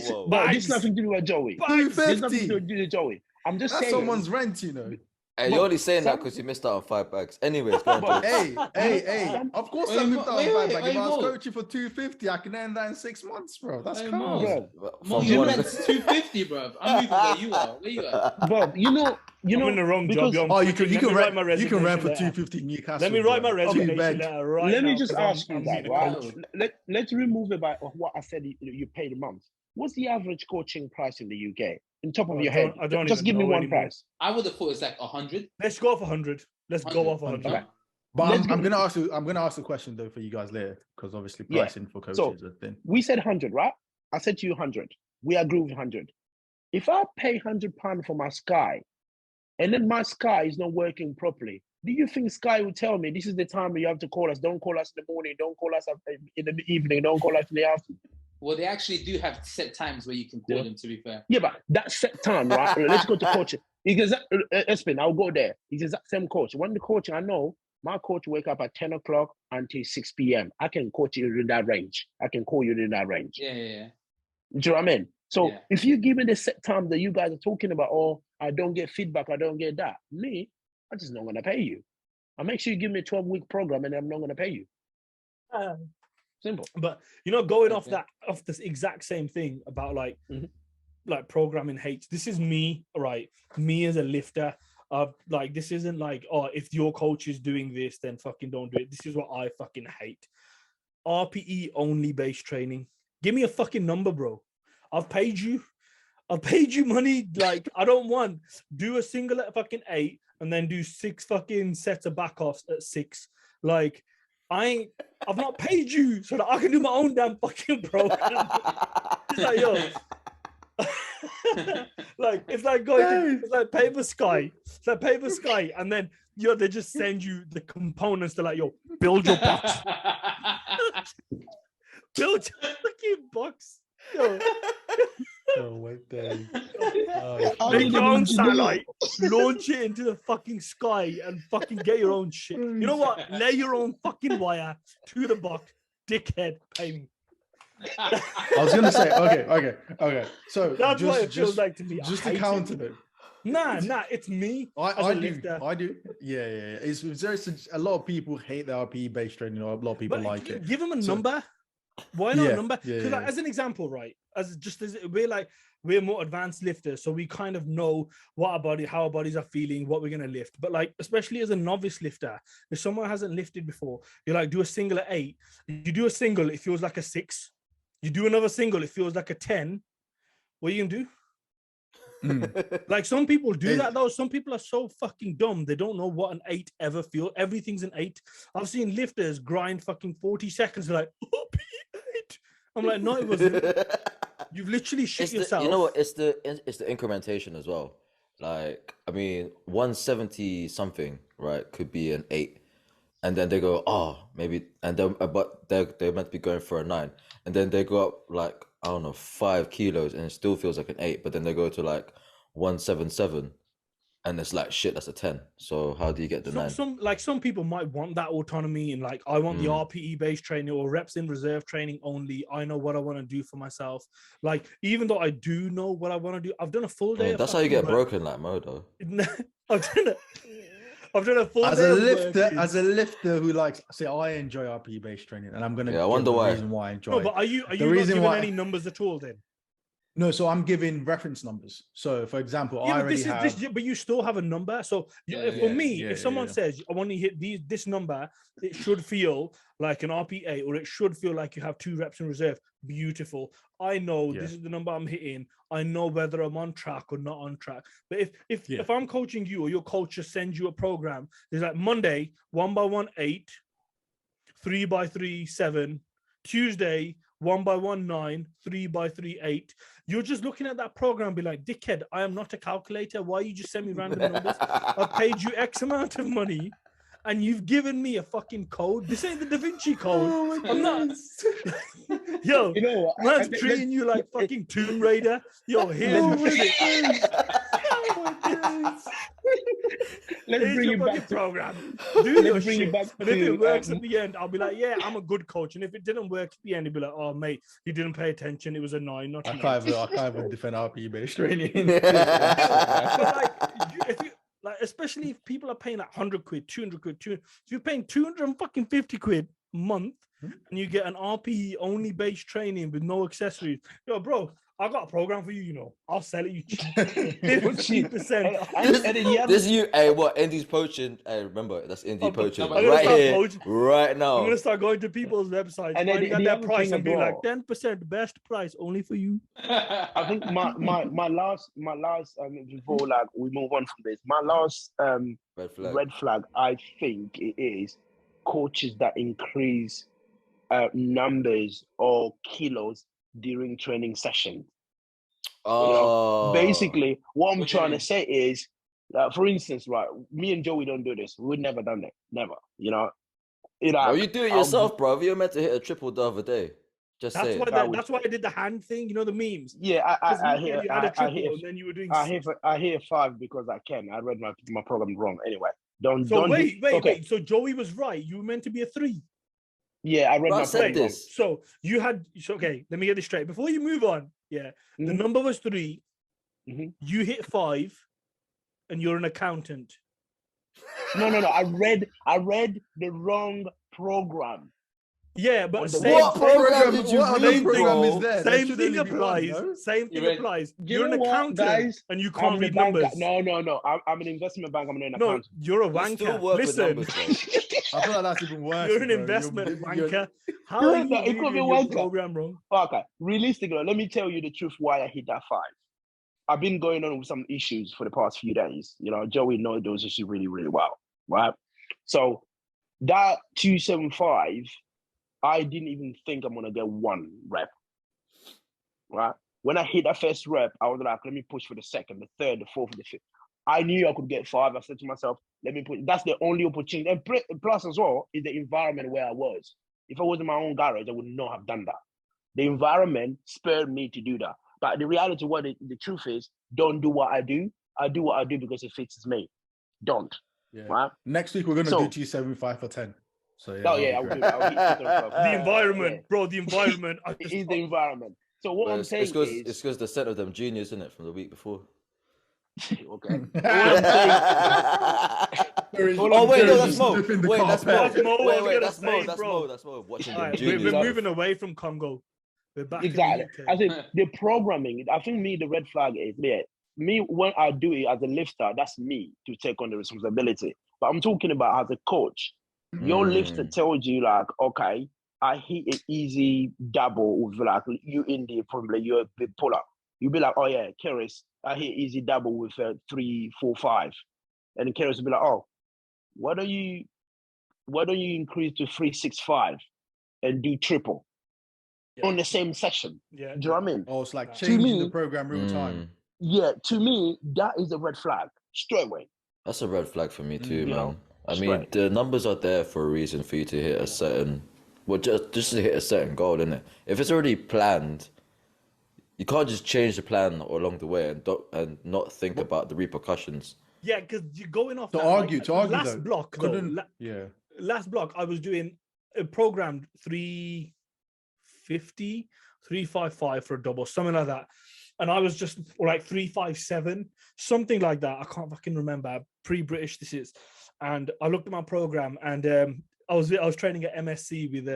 is nothing to do with Joey. There's nothing to do with Joey. I'm just saying. That's someone's rent, you know. Hey, you're only saying that because you missed out on 5 bags. Anyways, go on. Hey. Of course I missed out on 5 bags. If I was coaching for 250, I can earn that in 6 months, bro. That's calm. Mo, you rent 250, bro. I'm moving where you are. Where you at? Bro, you know, I'm in the wrong job. You can rent for 250 Newcastle. Let me write my resignation letter right Let now. me just ask you that, right? Let's remove about what I said you paid a month. What's the average coaching price in the UK? On top of your head, just give me one price. I would have thought it's like 100. Let's go off 100. Let's go off 100. Okay. But I'm gonna ask the question though for you guys later, because obviously pricing for coaches are thin. We said 100, right? I said to you 100. We agree with 100. If I pay £100 for my Sky, and then my Sky is not working properly, do you think Sky will tell me this is the time you have to call us? Don't call us in the morning. Don't call us in the evening. Don't call us in the afternoon. Well, they actually do have set times where you can call them, to be fair. Yeah, but that set time, right? Let's go to coaching. Because Espen, I'll go there. He's the exact same coach. One of the coach I know, my coach wake up at 10 o'clock until 6 p.m. I can coach you in that range. I can call you in that range. Yeah. Do you know what I mean? So if you give me the set time that you guys are talking about, oh, I don't get feedback, I don't get that, me, I'm just not going to pay you. I'll make sure you give me a 12-week program and I'm not going to pay you. Simple. But, you know, going off this exact same thing about like programming hates, this is me, right? Me as a lifter. Like, this isn't like, oh, if your coach is doing this, then fucking don't do it. This is what I fucking hate. RPE only based training. Give me a fucking number, bro. I've paid you money. Like, I don't want do a single at fucking 8 and then do 6 fucking sets of back offs at 6. Like, I've not paid you so that I can do my own damn fucking program. It's like, yo. Like, it's like Paper Sky. It's like Paper Sky, and then they just send you the components. They're like, yo, build your box. Build your fucking box. Yo. Oh my day. Make your own satellite, launch it into the fucking sky, and fucking get your own shit. You know what? Lay your own fucking wire to the box, dickhead. Pay me. I was gonna say, okay. So that's what it feels like to me. Just to counter it. Nah, it's me. I do. Yeah. It's a lot of people hate the RPE based training, or a lot of people like it. Give them a number. Why not a number? Because like, as an example, right? We're more advanced lifters, so we kind of know how our bodies are feeling, what we're gonna lift. But like, especially as a novice lifter, if someone hasn't lifted before, you like do a single at 8. You do a single, it feels like a 6. You do another single, it feels like a 10. What are you gonna do? Like, some people do that though. Some people are so fucking dumb, they don't know what an 8 ever feels. Everything's an 8. I've seen lifters grind fucking 40 seconds. They're like, oh, 8. I'm like, no, it wasn't. You've literally shit yourself. You know what? It's the incrementation as well. Like, I mean, 170 something, right, could be an 8, and then they go, oh, maybe, and then but they're meant to be going for a 9, and then they go up like, I don't know, 5 kilos, and it still feels like an 8, but then they go to like 177, and it's like, shit, that's a 10. So how do you get the 9? Some people might want that autonomy, and like, I want the RPE based training or reps in reserve training only. I know what I want to do for myself. Like, even though I do know what I want to do, I've done a full day. That's how you get broken, like Mo, though. I've done a full as a lifter who likes, say, I enjoy RPE based training, and I'm gonna. I wonder why. Reason why I enjoy. No, but are you not giving any numbers at all then? No, so I'm giving reference numbers. So, for example, I already have. But you still have a number. So, if someone says, I want to hit this number, it should feel like an RPA, or it should feel like you have 2 reps in reserve. Beautiful. I know this is the number I'm hitting. I know whether I'm on track or not on track. But if I'm coaching you, or your coach just sends you a program, there's like Monday, 1x1 8, 3x3 7, Tuesday, 1x1 9, 3x3 8. You're just looking at that program and be like, dickhead, I am not a calculator. Why you just send me random numbers? I've paid you X amount of money, and you've given me a fucking code. This ain't the Da Vinci Code. I'm not. Yo, you know what? Man's treating you like fucking Tomb Raider. Yo, here's your shit. Let's bring you back to program. Do your shit. And if it works at the end, I'll be like, yeah, I'm a good coach. And if it didn't work at the end, he'd be like, oh, mate, you didn't pay attention. It was a 9, not a 9. I can't even defend RPE based training. But especially if people are paying like 100 quid, 200 quid, if you're paying 250 quid a month, and you get an RPE only based training with no accessories, yo, bro, I got a program for you. You know, I'll sell it you cheap, 50%. This you, what Indy's poaching? Remember, that's Indy poaching right here, right now. I'm gonna start going to people's websites and then get that price and be like 10% best price only for you. I think my last before like we move on from this, my last red flag. I think it is coaches that increase numbers or kilos during training sessions. Basically, what I'm trying to say is, for instance, right, me and Joey don't do this. We've never done it. Never. You do it yourself, bro. You're meant to hit a triple the other day. Just That's say why it. that's why I did the hand thing. You know the memes. Yeah, I You hear. had a I triple, hear. and then you were doing. I hear 5 because I can. I read my program wrong. Anyway, don't. So don't wait. Okay. So Joey was right. You were meant to be a 3. Yeah, I read my said program wrong. this. So you had. So, okay, let me get this straight. Before you move on, the number was 3. You hit 5, and you're an accountant. No. I read the wrong program. Yeah, but What program did you read, bro? Same thing applies. Same thing applies. You're an accountant, guys, and you can't read banker. numbers. No. I'm an investment bank. I'm an accountant. You're a You wanker. still work with numbers, bro. I feel like that's even worse. You're an bro. investment You're- wanker. How are you No, it could be reading your wanker. program wrong? Okay, realistically, let me tell you the truth why I hit that 5. I've been going on with some issues for the past few days. You know, Joey knows those issues really, really well, right? So that 275, I didn't even think I'm gonna get 1 rep, right? When I hit that first rep, I was like, let me push for the second, the third, the fourth, the fifth. I knew I could get 5. I said to myself, let me put. That's the only opportunity. And plus, as well, is the environment where I was. If I was in my own garage, I would not have done that. The environment spurred me to do that. But the reality, the truth is, don't do what I do. I do what I do because it fits me. Don't. Yeah. Right? Next week we're gonna do 275 for 10. So yeah. Oh yeah, I'll do it. I'll hit 275. The environment, bro. The environment. It is the environment. So what I'm saying is, it's because the set of them juniors, isn't it, from the week before? okay. Oh wait, no, that's Mo. Wait, that's Mo. That's Mo. Wait, that's Mo. That's bro. Mo. That's Mo. Watching All them right, juniors. we're moving away from Congo. We're back Exactly. in the UK. I think the programming. I think the red flag is me when I do it as a lifter. That's me to take on the responsibility. But I'm talking about as a coach. Your lifter tells you like, okay, I hit an easy double with like you Indy, probably you're a big puller. You'll be like, oh yeah, Keris, I hit easy double with 3, 4, 5, and then Keris will be like, oh, why don't you increase to 3, 6, 5 and do triple on the same session? Yeah. Do you know what I mean? Oh, it's like changing me, the program real time. Yeah, to me, that is a red flag straight away. That's a red flag for me too, man. know, I mean, the numbers are there for a reason for you to hit a certain, just to hit a certain goal, isn't it? If it's already planned, you can't just change the plan along the way and not think about the repercussions. Yeah, because you're going off To that, argue last though. block. Last block, I was doing a programmed 350, 355 for a double, something like that. And I was just like 357, something like that. I can't fucking remember. Pre-British this is. And I looked at my program, and I was training at MSC with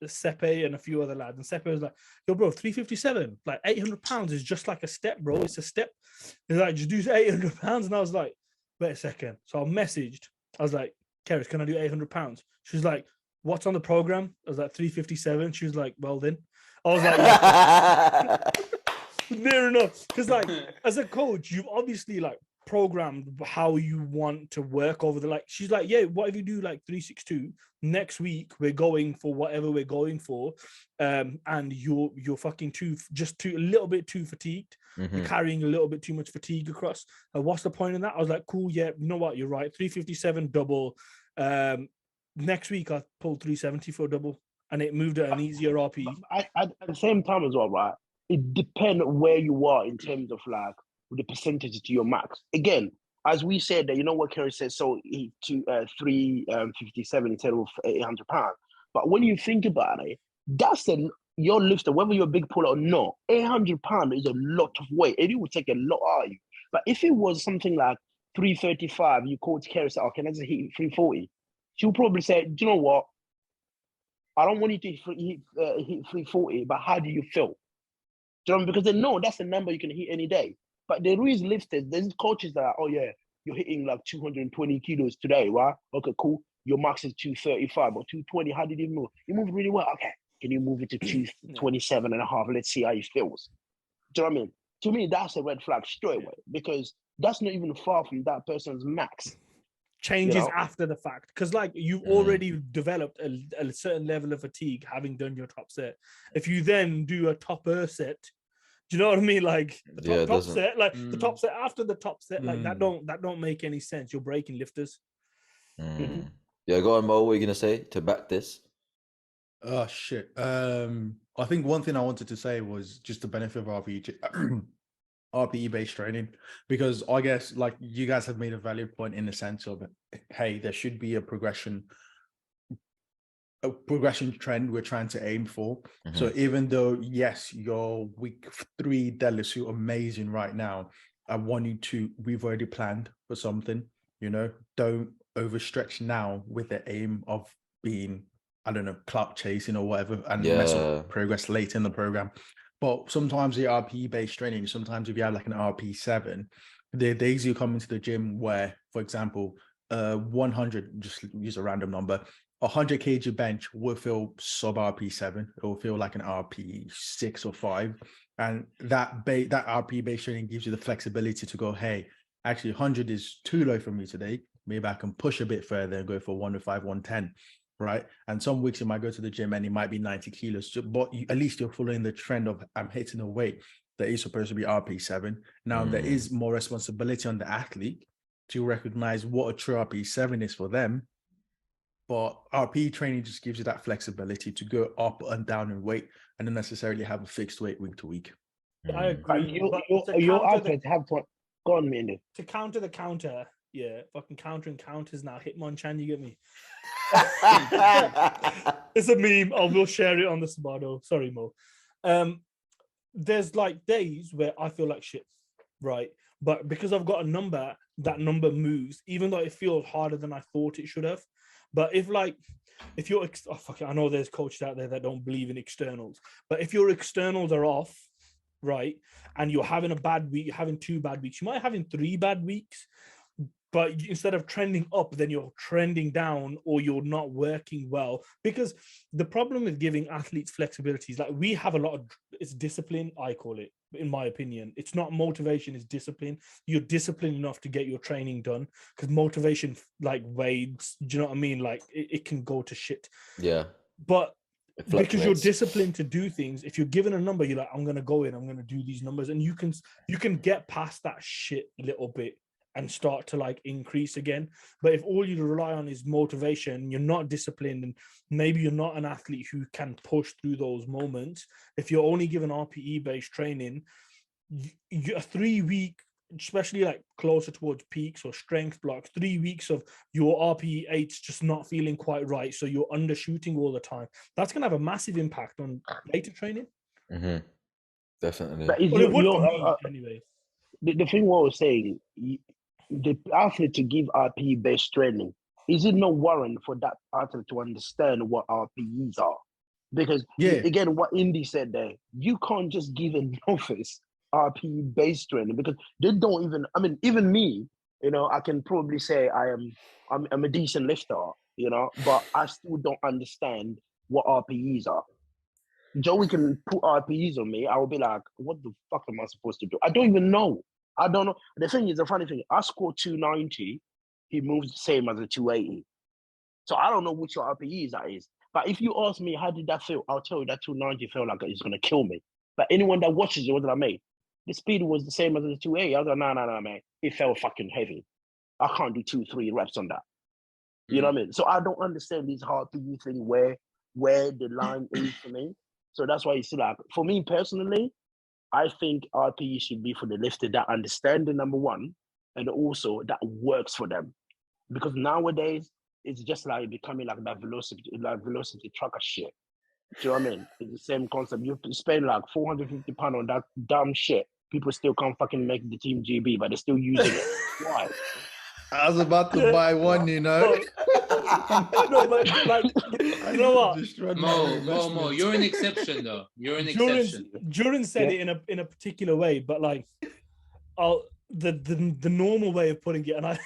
Sepe and a few other lads. And Sepe was like, yo, bro, 357, like 800 pounds is just like a step, bro. It's a step. He's like, just do 800 pounds. And I was like, wait a second. So I messaged. I was like, Keris, can I do 800 pounds? She was like, what's on the program? I was like, 357. She was like, well then. I was like, near enough. Because like, as a coach, you've obviously like programmed how you want to work over the, like, she's like, yeah, what if you do like 362 next week? We're going for whatever we're going for, and you're fucking a little bit too fatigued. You're carrying a little bit too much fatigue across. What's the point in that? I was like, cool, yeah, you know what, you're right. 357 double. Next week I pulled 370 for a double, and it moved at an easier RP. At the same time as well, right? It depends where you are in terms of like the percentage to your max. Again, as we said, that you know what Kerry said, so he to 357 instead of 800 pounds. But when you think about it, that's your lifter, whether you're a big puller or not, 800 pounds is a lot of weight. It will take a lot out of you. But if it was something like 335, you called Kerry, say, oh, can I just hit 340? She'll probably say, do you know what? I don't want you to hit 340, but how do you feel? Do you know, because they know that's the number you can hit any day. But there is lifters, there's coaches that are, oh yeah, you're hitting like 220 kilos today, right? Okay, cool. Your max is 235 or 220. How did you move? You moved really well. Okay, can you move it to 227 and a half? Let's see how it feels. Do you know what I mean? To me, that's a red flag straight away, because that's not even far from that person's max. Changes after the fact, because like you've already developed a certain level of fatigue having done your top set. If you then do a topper set, do you know what I mean? Like the top set, like the top set after the top set, like that don't make any sense. You're breaking lifters. Yeah, go on, Mo. What are you gonna say to back this? Oh shit. I think one thing I wanted to say was just the benefit of RPE based training, because I guess like you guys have made a valid point in the sense of, hey, there should be a progression trend we're trying to aim for. So even though, yes, your week 3 deadlifts are amazing right now, I want you to, we've already planned for something, don't overstretch now with the aim of being, I don't know, clout chasing or whatever, and mess up progress late in the program. But sometimes the RPE based training, sometimes if you have like an RP7, the days you come into the gym where, for example, 100, just use a random number, 100 kg bench will feel sub RP7. It will feel like an RP6 or 5. And that RP based training gives you the flexibility to go, hey, actually 100 is too low for me today. Maybe I can push a bit further and go for 105, 110, right? And some weeks you might go to the gym and it might be 90 kilos, but at least you're following the trend of I'm hitting a weight that is supposed to be RP7. Now there is more responsibility on the athlete to recognize what a true RP7 is for them. But RP training just gives you that flexibility to go up and down in weight and not necessarily have a fixed weight week to week. I agree. Your athletes have to go on, Mindy. To counter the counter, fucking countering counters now. Hitmonchan, you get me? It's a meme. I will share it on the SABADO. Sorry, Mo. There's like days where I feel like shit, right? But because I've got a number, that number moves, even though it feels harder than I thought it should have. But if you're, I know there's coaches out there that don't believe in externals, but if your externals are off, right, and you're having a bad week, you're having 2 bad weeks, you might be having 3 bad weeks, but instead of trending up, then you're trending down or you're not working well. Because the problem with giving athletes flexibility is like we have a lot of, it's discipline, I call it, in my opinion. It's not motivation, it's discipline. You're disciplined enough to get your training done, because motivation like wades, do you know what I mean? Like it can go to shit. Yeah. But because you're disciplined to do things, if you're given a number, you're like, I'm going to go in, I'm going to do these numbers. And you can get past that shit a little bit and start to like increase again. But if all you rely on is motivation, you're not disciplined, and maybe you're not an athlete who can push through those moments. If you're only given RPE based training, a 3 week, especially like closer towards peaks or strength blocks, 3 weeks of your RPE 8s just not feeling quite right, so you're undershooting all the time, that's going to have a massive impact on later training. Definitely. But anyway. The thing what I was saying, the athlete to give RPE based training, is it no warrant for that athlete to understand what RPEs are? Because again, what Indy said there, you can't just give a novice RPE based training, because they don't even, I mean, even me, I can probably say I'm a decent lifter, but I still don't understand what RPEs are. Joey can put RPEs on me, I will be like, what the fuck am I supposed to do? I don't even know. I don't know. The thing is, the funny thing, I scored 290, he moves the same as a 280. So I don't know which RPEs that is. But if you ask me, how did that feel? I'll tell you that 290 felt like it's going to kill me. But anyone that watches it, what did I make? The speed was the same as the 280. I was like, no, man. It felt fucking heavy. I can't do 2-3 reps on that. You know what I mean? So I don't understand this RPE thing where the line is for me. So that's why it's like, for me personally, I think RPE should be for the lifter that understand the number one, and also that works for them. Because nowadays, it's just like becoming like that velocity trucker shit. Do you know what I mean? It's the same concept. You spend like £450 on that dumb shit. People still can't fucking make the team GB, but they're still using it. Why? I was about to buy one, No, but like, you know what? Mo, you're an exception though. You're an exception. Jurin said it in a particular way, but like, the normal way of putting it, and I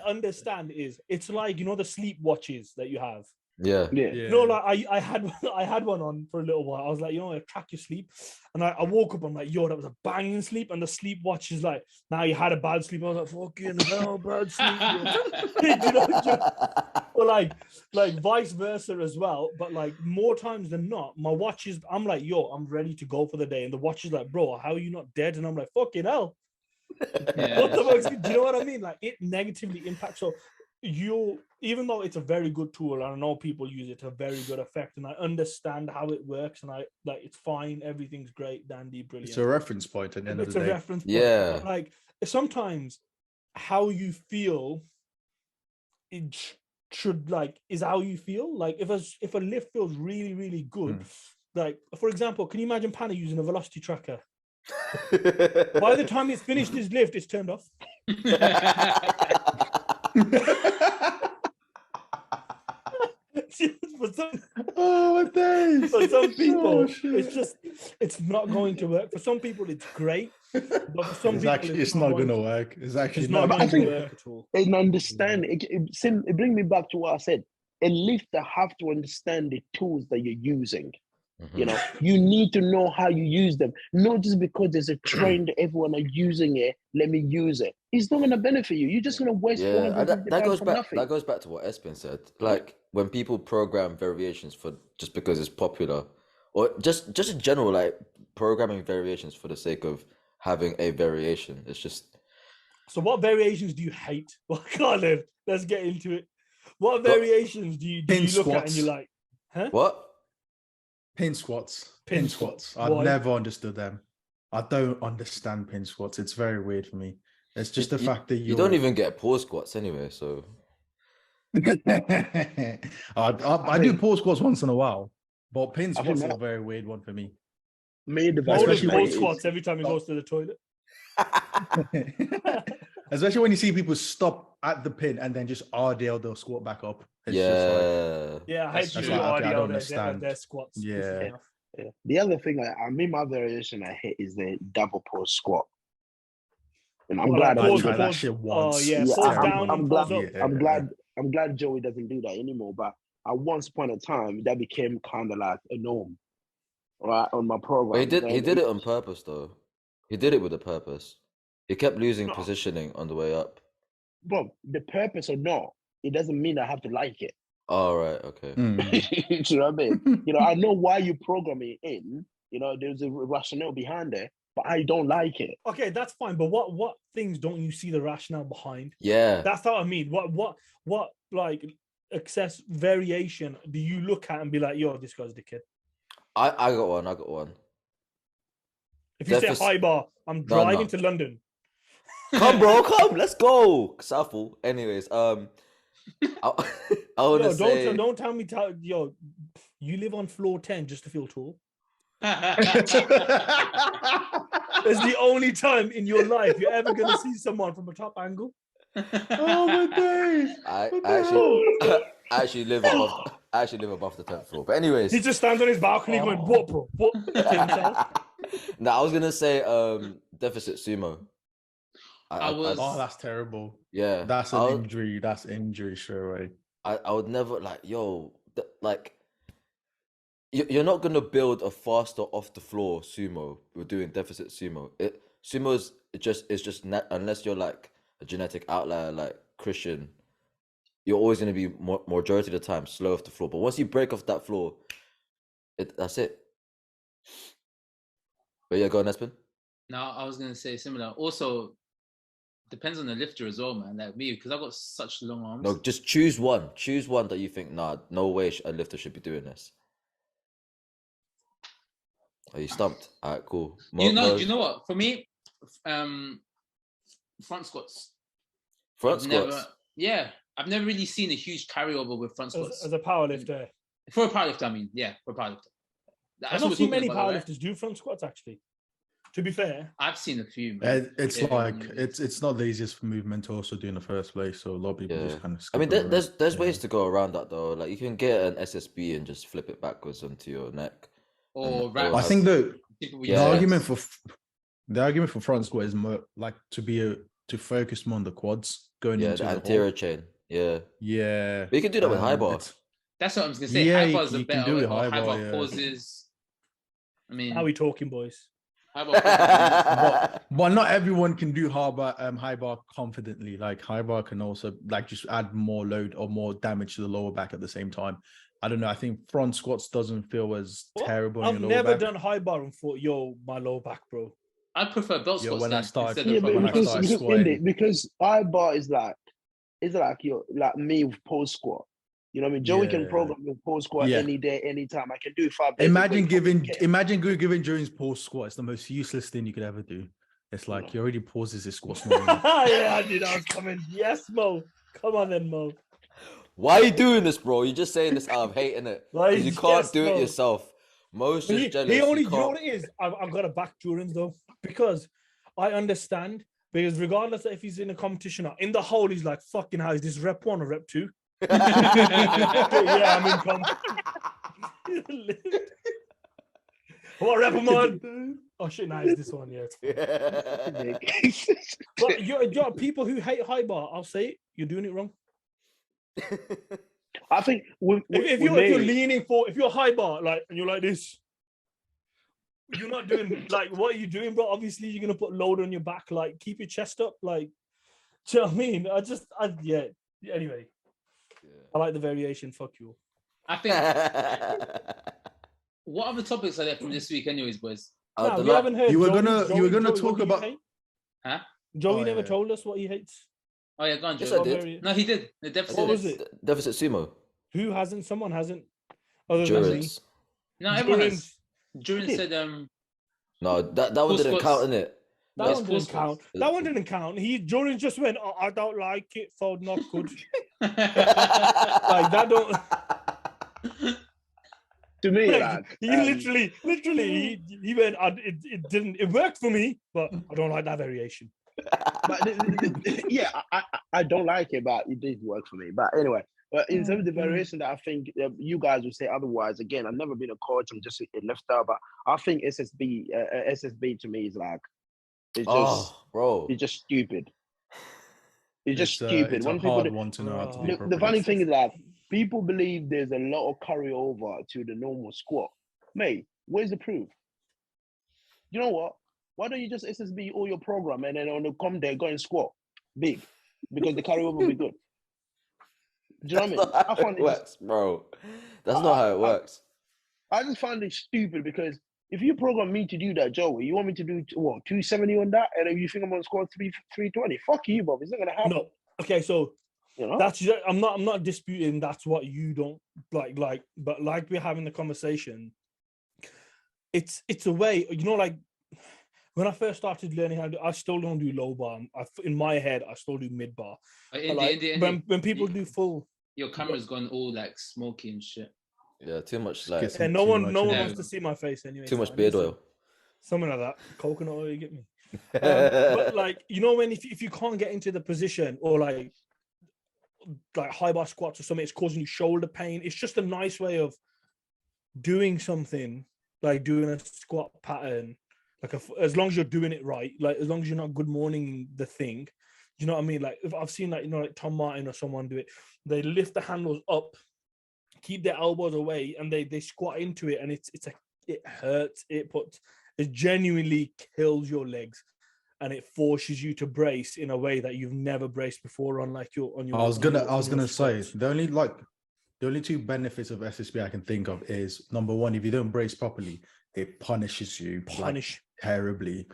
understand, is it's like, the sleep watches that you have. Yeah. Like I had one on for a little while. I was like, track your sleep, and I woke up. I'm like, that was a banging sleep, and the sleep watch is like, now you had a bad sleep. I was like, fucking hell, bad sleep. Or like vice versa as well. But like more times than not, my watch is, I'm like, I'm ready to go for the day, and the watch is like, bro, how are you not dead? And I'm like, fucking hell. What the fuck? Do you know what I mean? Like, it negatively impacts. So even though it's a very good tool, and I know people use it to a very good effect, and I understand how it works, and it's fine, everything's great, dandy, brilliant. It's a reference point at the end of the day. It's a reference point. Yeah. But like sometimes how you feel is how you feel. Like if a lift feels really, really good, like for example, can you imagine Panna using a velocity tracker? By the time it's finished his lift, it's turned off. For some people, it's not going to work. For some people, it's great. But for some people, it's not going to work. It's actually not going to work at all. And understand, it brings me back to what I said. A lifter have to understand the tools that you're using. You know, you need to know how you use them. Not just because there's a trend, everyone are using it, let me use it. It's not going to benefit you. You're just going to waste that goes back. nothing. That goes back to what Espen said. Like when people program variations for just because it's popular, or just in general, like programming variations for the sake of having a variation. It's just. So, what variations do you hate? Well, Colin, let's get into it. What variations do you look at and you're like, huh? What? Pin squats. Pin squats. I've never understood them. I don't understand pin squats. It's very weird for me. It's just the fact that you don't even get pause squats anyway. So I do pause squats once in a while, but pin squats are a very weird one for me. Especially pause squats every time he goes to the toilet. Especially when you see people stop at the pin and then just RDL they'll squat back up. It's just like, I hate I don't understand their squats. Yeah. The other thing, my variation I hate is the double pause squat. And I'm glad I tried that shit once. I'm glad Joey doesn't do that anymore. But at once upon a time, that became kind of like a norm, right, on my program. But he did it on purpose, though. He did it with a purpose. He kept losing positioning on the way up. Bro, the purpose or not, it doesn't mean I have to like it. Oh, right, okay. You know what I mean? You know, I know why you program it in. You know, there's a rationale behind it, but I don't like it. Okay, that's fine. But what things don't you see the rationale behind? Yeah, that's what I mean. What like excess variation do you look at and be like, yo, this guy's the kid? I got one. If you say high bar, I'm driving to London. Come, bro, come. Let's go. Southall. Anyways, I want to say... Don't tell me, yo, you live on floor 10 just to feel tall. It's the only time in your life you're ever going to see someone from a top angle. Oh my days! I actually live above the 10th floor. But anyways, he just stands on his balcony going, "What, bro? What?" No, I was gonna say deficit sumo. That's terrible. Yeah, that's an injury. That's injury straight away. I would never you're not gonna build a faster off the floor sumo with doing deficit sumo. Sumo is just unless you're like a genetic outlier like Christian, you're always gonna be majority of the time slow off the floor. But once you break off that floor, that's it. But yeah, go on, Espen. No, I was gonna say similar. Also, depends on the lifter as well, man. Like me, because I've got such long arms. No, just choose one. Choose one that you think, no way a lifter should be doing this. Are you stumped? All right, cool. You know what? For me, front squats. Front squats? I've never really seen a huge carryover with front squats. As a powerlifter? For a powerlifter, I mean. Yeah, for a powerlifter. I've not seen many powerlifters do front squats, actually. To be fair. I've seen a few. Man. It's not the easiest movement to also do in the first place, so a lot of people just kind of skip there's ways to go around that, though. Like, you can get an SSB and just flip it backwards onto your neck. I think the argument for front squat is more like to focus more on the quads going into the anterior chain. Yeah. But you can do that with high bar. That's what I was gonna say. High bars are better. High bar pauses. I mean, how are we talking, boys? But not everyone can do high bar confidently. Like high bar can also just add more load or more damage to the lower back at the same time. I don't know. I think front squats doesn't feel as terrible. I've never done high bar and thought, yo, my lower back, bro. I prefer belt squats. Because high bar is like it's like you're like me with post squat. You know what I mean? Joey can program with post squat any day, anytime. I can do it 5 days. Imagine giving Jones post squat. It's the most useless thing you could ever do. It's like he already pauses his squats. Yeah, I knew that was coming. Yes, Mo. Come on then, Mo. Why are you doing this, bro? You're just saying this out of hating it. Because you can't do it yourself. Mo's just jealous. You know what it is? I've got to back Jordan's though. Because I understand. Because regardless of if he's in a competition or in the hole, he's like, fucking hell, is this rep 1 or rep 2? Yeah, I'm in comp. What rep am on? Oh shit, nice this one, yeah. But you're people who hate high bar, I'll say it, you're doing it wrong. I think if you're leaning for, if you're high bar, like, and you're like this, you're not doing, like, what are you doing, bro? Obviously, you're gonna put load on your back, like, keep your chest up, like, do you know what I mean? Anyway. I like the variation. Fuck you. I think. What other topics are there from this week, anyways, boys? We haven't heard. You were gonna talk about. Huh? Joey never told us what he hates. Oh yeah, go on, Joey. Yes, I did. No, he did. The deficit. What was it? Deficit sumo. Who hasn't? Someone hasn't. Other than me. No, everyone has. Durin said No, that one didn't count, innit? That one didn't count. That one didn't count. Jordan just went, oh, I don't like it, so not good. Like that don't. To me, like, he literally, he went. It worked for me, but I don't like that variation. But I don't like it, but it did work for me. But anyway, in terms of the variation that I think you guys would say otherwise. Again, I've never been a coach. I'm just a lifter, but I think SSB to me is like, it's just stupid. It's just stupid. It's a hard one to know how to do. The funny thing is that people believe there's a lot of carryover to the normal squat. Mate, where's the proof? You know what? Why don't you just SSB all your program and then on the come there, go and squat big? Because the carryover will be good. Do you know what I mean? I find it works, bro. That's not how it works. I just find it stupid because if you program me to do that, Joey, you want me to do what, 270 on that, and then you think I'm gonna score 320? Fuck you, Bob. It's not gonna happen. No. Okay, so you know? that's I'm not disputing that's what you don't like, but like we're having the conversation, it's a way, you know, like when I first started learning how to do, I still don't do low bar. In my head, I still do mid bar. When people do full, your camera's gone all like smoky and shit. Yeah, too much like. Yeah, no one wants to see my face anyway. Too much beard oil. Something like that. Coconut oil, you get me. But like, you know, when if you can't get into the position or like high bar squats or something, it's causing you shoulder pain. It's just a nice way of doing something, like doing a squat pattern, like as long as you're doing it right, like as long as you're not good morning the thing. You know what I mean? Like if I've seen like, you know, like Tom Martin or someone do it, they lift the handles up, keep their elbows away, and they squat into it, and it hurts. It genuinely kills your legs, and it forces you to brace in a way that you've never braced before on like your. I was gonna say the only two benefits of SSB I can think of is, number one, if you don't brace properly, it punishes you terribly.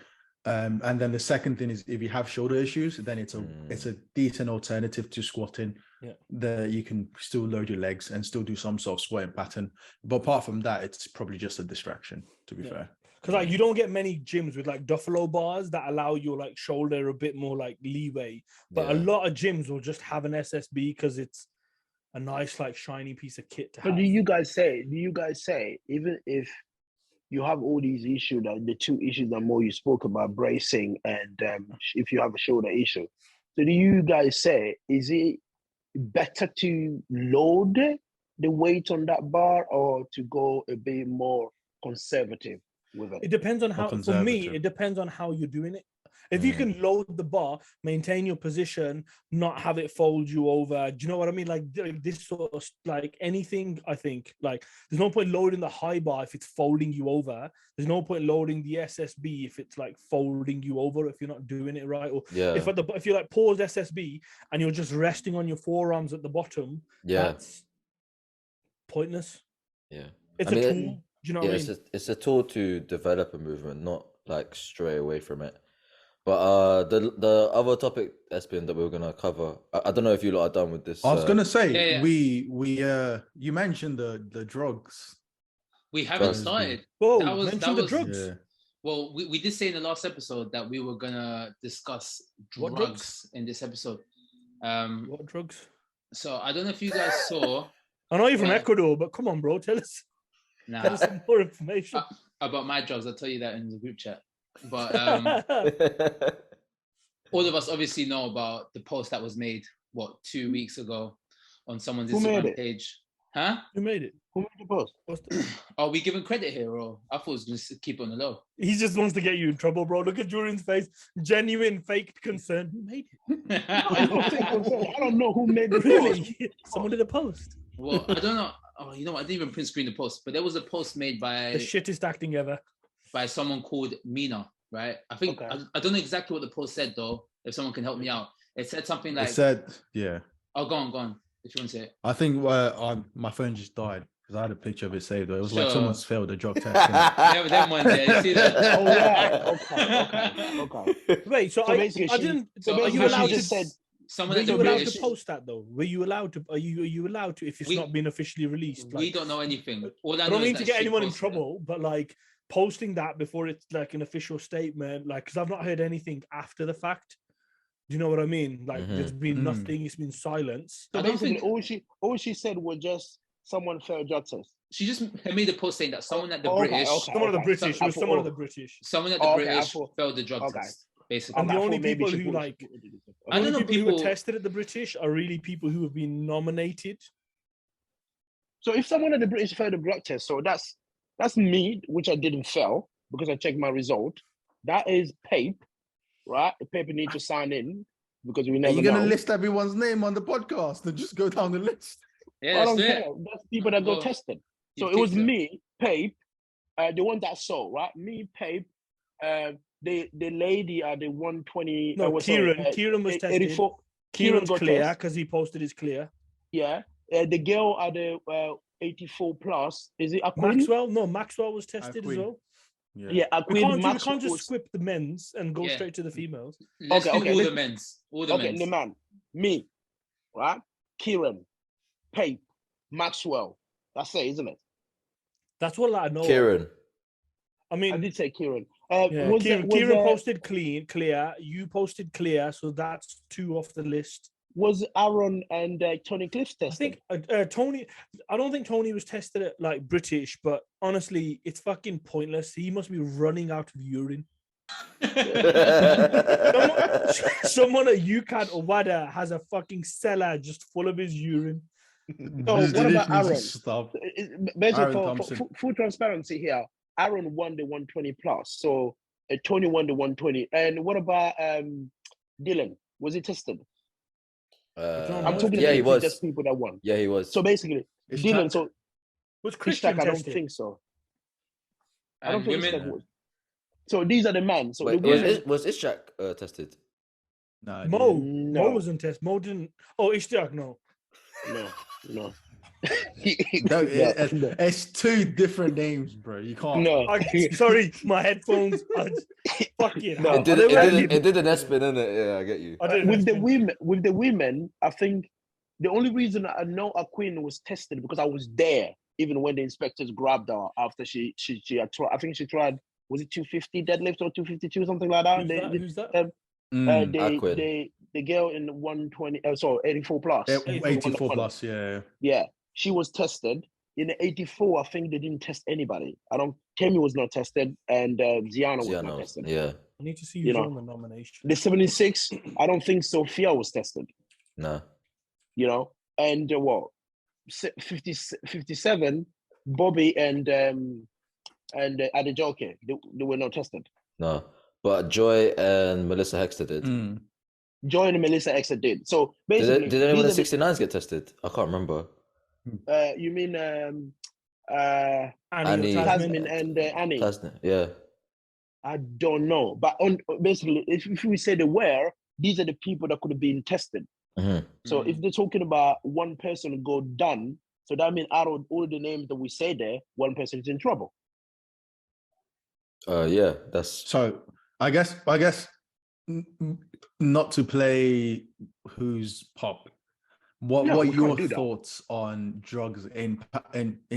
And then the second thing is, if you have shoulder issues, then it's a decent alternative to squatting. Yeah, that you can still load your legs and still do some sort of squatting pattern. But apart from that, it's probably just a distraction, to be fair. Because like you don't get many gyms with like Duffalo bars that allow your like shoulder a bit more like leeway. But a lot of gyms will just have an SSB because it's a nice like shiny piece of kit to have. But do you guys say even if you have all these issues, like the two issues that Mo you spoke about, bracing and if you have a shoulder issue, so do you guys say, is it better to load the weight on that bar or to go a bit more conservative with it? It depends on how, for me, it depends on how you're doing it. If you can load the bar, maintain your position, not have it fold you over, do you know what I mean? Like this sort of, like anything, I think, like there's no point loading the high bar if it's folding you over. There's no point loading the SSB if it's like folding you over, if you're not doing it right. Or if you like pause SSB and you're just resting on your forearms at the bottom, that's pointless. Yeah. It's a tool. Do you know what I mean? It's a tool to develop a movement, not like stray away from it. But the other topic, Espen, that we were gonna cover, I don't know if you lot are done with this. I was gonna say yeah. we you mentioned the drugs. We haven't Drugs. started. Whoa, That was mention the drugs. Yeah. Well, we did say in the last episode that we were gonna discuss What drugs in this episode. What drugs? So I don't know if you guys saw. I know you're from Yeah. Ecuador, but come on, bro, tell us Nah, some more information. about my drugs. I'll tell you that in the group chat. But all of us obviously know about the post that was made 2 weeks ago on someone's Who made Instagram it? page. Huh? Who made it? Who made the post? Are we giving credit here, or I thought it was just keep it on the low? He just wants to get you in trouble, bro. Look at Julian's face. Genuine, fake concern. Who made it? I don't know who made the post. Really? Someone did a post. Well, I don't know. Oh, you know what? I didn't even print screen the post, but there was a post made by The shittest acting ever. someone called Mina, right? I think Okay. I don't know exactly what the post said though. If someone can help me out, it said something like, It said, yeah. "Oh, go on, if you want to say it." I think my phone just died because I had a picture of it saved. It was like Sure. someone's failed a drug test. Yeah, them ones, yeah. You see that? Oh, right. Okay. Wait, so, So basically, I she- didn't. so are you basically allowed she to just said- Someone Were at the you allowed British. to post that though? Were you allowed to? Are you allowed to if it's We- not been officially released? We don't know anything. All I know don't is mean to that get she anyone in posted it. trouble, but like posting that before it's like an official statement, like because I've not heard anything after the fact. Do you know what I mean? Like there's been nothing. It's been silence. So I don't basically, think all she said was just someone failed a drug test. she just made a post saying that someone at the Okay, British, okay. Someone of the British. It was I someone of thought- the British. someone at the Okay, I British thought- failed the drug okay. test, basically. And the I thought only maybe people she who put- like I the don't only know people who people- were tested at the British are really people who have been nominated. So if someone at the British failed a drug test, so that's me, which I didn't fail because I checked my result. That is Pape, right? The Pape need to sign in because we Are never you know. gonna list everyone's name on the podcast and just go down the list? Yeah, I let's don't do care. it. That's people that Well, got tested. So you've it was kicked her. me, Pape, the one that saw, right? Me, Pape, the lady at the 120. No, was sorry, Kieran was tested. 84. Kieran's got clear test. because he posted his clear. Yeah. The girl at the 84 plus, is it Aquin? Maxwell, no, Maxwell was tested as Queen. well. Yeah. Yeah, We Aquin. can't just squip the men's and go Yeah. straight to the females. Let's Okay, do okay, all let's- the men's. All the Okay, men's. the man. Me, right? Kieran, Pape, Maxwell. That's it, isn't it? That's what I know. Kieran. I I mean, did say Kieran. yeah, Was Kieran there- posted clear. You posted clear, so that's 2 off the list. was Aaron and Tony Cliff I tested? think Tony. I don't think Tony was tested at like British, but honestly, it's fucking pointless. He must be running out of urine. Someone at UCAD or WADA has a fucking cellar just full of his urine. No, Just what about literally Aaron? just Stop. Basically, Aaron for Thompson. full transparency here, Aaron won the 120 plus, so Tony won the 120. And what about Dylan? Was he tested? I'm talking yeah, he about was. just people that won. Yeah, he was. So basically, It's Dylan. Jack. So Was Christian, Christian I don't tested? think so. I don't And think women, Ishak was. So these are the men. So Wait, the women, was Ishak tested? No, Mo No. wasn't tested. Mo didn't. Oh, Ishtiak, no. no. No, No. it's 2 different names, bro. You can't. No. Sorry, my headphones. Fucking No. hell. It did. It did an Espen, innit? Yeah, I get you. I didn't with the know. women, I think the only reason I know Aquin was tested because I was there, even when the inspectors grabbed her after she had tried. I think she tried. Was it 250 deadlift or 252, something like that? Who's that? The girl in 120. Sorry, 84 plus. 84 plus, yeah. Yeah, she was tested. In the 84, I think they didn't test anybody. Kemi was not tested, and Ziana was not tested. Yeah. I need to see You who's know. on the nomination. The 76, I don't think Sophia was tested. No. You know, and 57, Bobby and Adejoke, they were not tested. No. But Joy and Melissa Hexter did. Joy and Melissa Exeter did. So Did, basically, did anyone in these are 69s get tested? I can't remember. you mean Annie Annie. Tasman and Annie? Tasman, yeah. I don't know, but basically, if we say they were, these are the people that could have been tested. Mhm. So if they're talking about one person go done, so that means out of all the names that we say there, one person is in trouble. Yeah, that's So I guess not to play who's pop. What are your thoughts on drugs in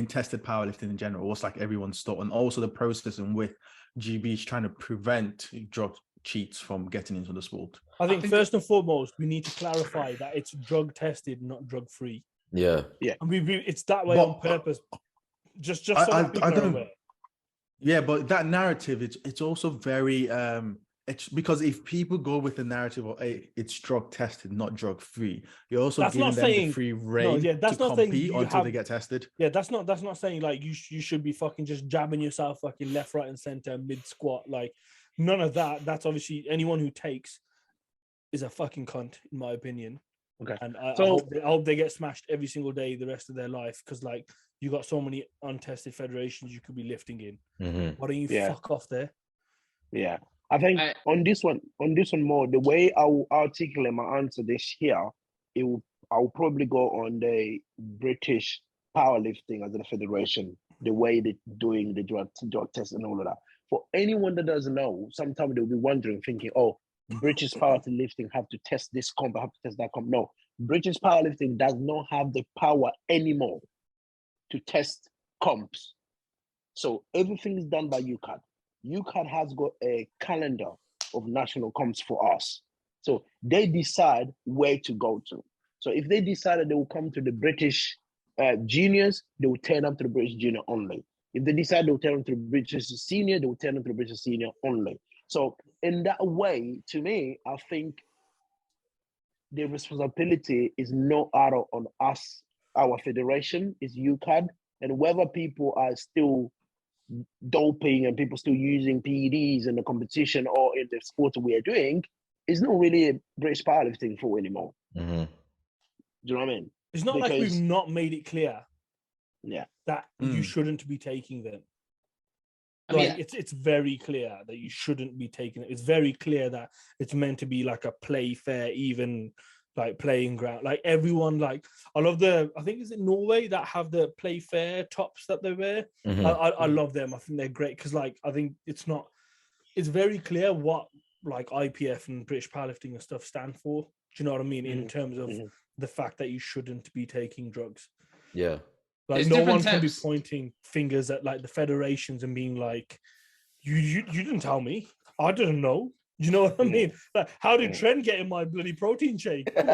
tested powerlifting in general? What's like everyone's thought, and also the process in which GB's trying to prevent drug cheats from getting into the sport? I think first and foremost, we need to clarify that it's drug tested, not drug free. Yeah. And it's that way on purpose. Just so people are aware. Yeah, but that narrative, it's also very it's because if people go with the narrative of it's drug tested, not drug free, you're also giving them the free reign to compete until they get tested. Yeah, that's not saying like you should be fucking just jabbing yourself fucking left, right, and center mid squat. Like none of that. That's obviously anyone who takes is a fucking cunt, in my opinion. Okay. And I hope they get smashed every single day the rest of their life, because like you got so many untested federations you could be lifting in. Mm-hmm. Why don't you fuck off there? Yeah. I think on this one more, the way I will articulate my answer this here, I'll probably go on the British powerlifting as a federation, the way they're doing the drug test and all of that. For anyone that doesn't know, sometimes they'll be wondering, thinking, oh, British powerlifting have to test this comp, have to test that comp. No, British powerlifting does not have the power anymore to test comps. So everything is done by UCAD. UCAD has got a calendar of national comps for us. So they decide where to go to. So if they decided they will come to the British juniors, they will turn up to the British junior only. If they decide they will turn up to the British senior, they will turn up to the British senior only. So in that way, to me, I think the responsibility is not out on us, our federation, is UCAD. And whether people are still doping and people still using PEDs in the competition or in the sport we are doing, is not really a British powerlifting for anymore. Mm-hmm. Do you know what I mean? It's not like we've not made it clear that you shouldn't be taking them. I mean, it's very clear that you shouldn't be taking it. It's very clear that it's meant to be like a play fair, even like playing ground. Like everyone, like I love I think is it Norway that have the play fair tops that they wear. Mm-hmm. I love them. I think they're great because like I think it's very clear what like IPF and British powerlifting and stuff stand for. Do you know what I mean? In terms of the fact that you shouldn't be taking drugs. Yeah. Like no one can be pointing fingers at like the federations and being like, you didn't tell me. I didn't know. You know what I mean? Like, how did Trent get in my bloody protein shake? Like,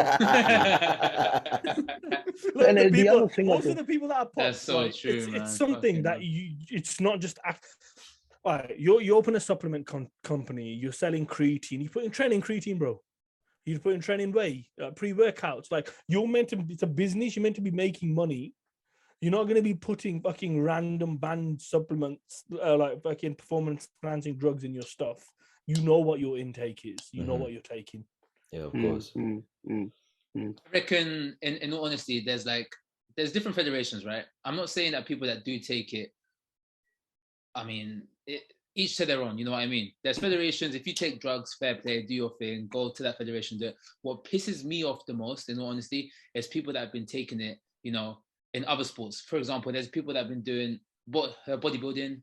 the people that are popped, that's so like, true. It's something that it's not just. Right, you open a supplement company. You're selling creatine. You put in Trent in creatine, bro. You put in Trent in whey, pre-workouts. Like you're meant to. It's a business. You're meant to be making money. You're not going to be putting fucking random banned supplements, like fucking performance-enhancing drugs in your stuff. You know what your intake is. You know what you're taking. Yeah, of course. I reckon, in all honesty, there's different federations, right? I'm not saying that people that do take it, I mean, each to their own, you know what I mean? There's federations, if you take drugs, fair play, do your thing, go to that federation, do it. What pisses me off the most, in all honesty, is people that have been taking it, you know, in other sports. For example, there's people that have been doing bodybuilding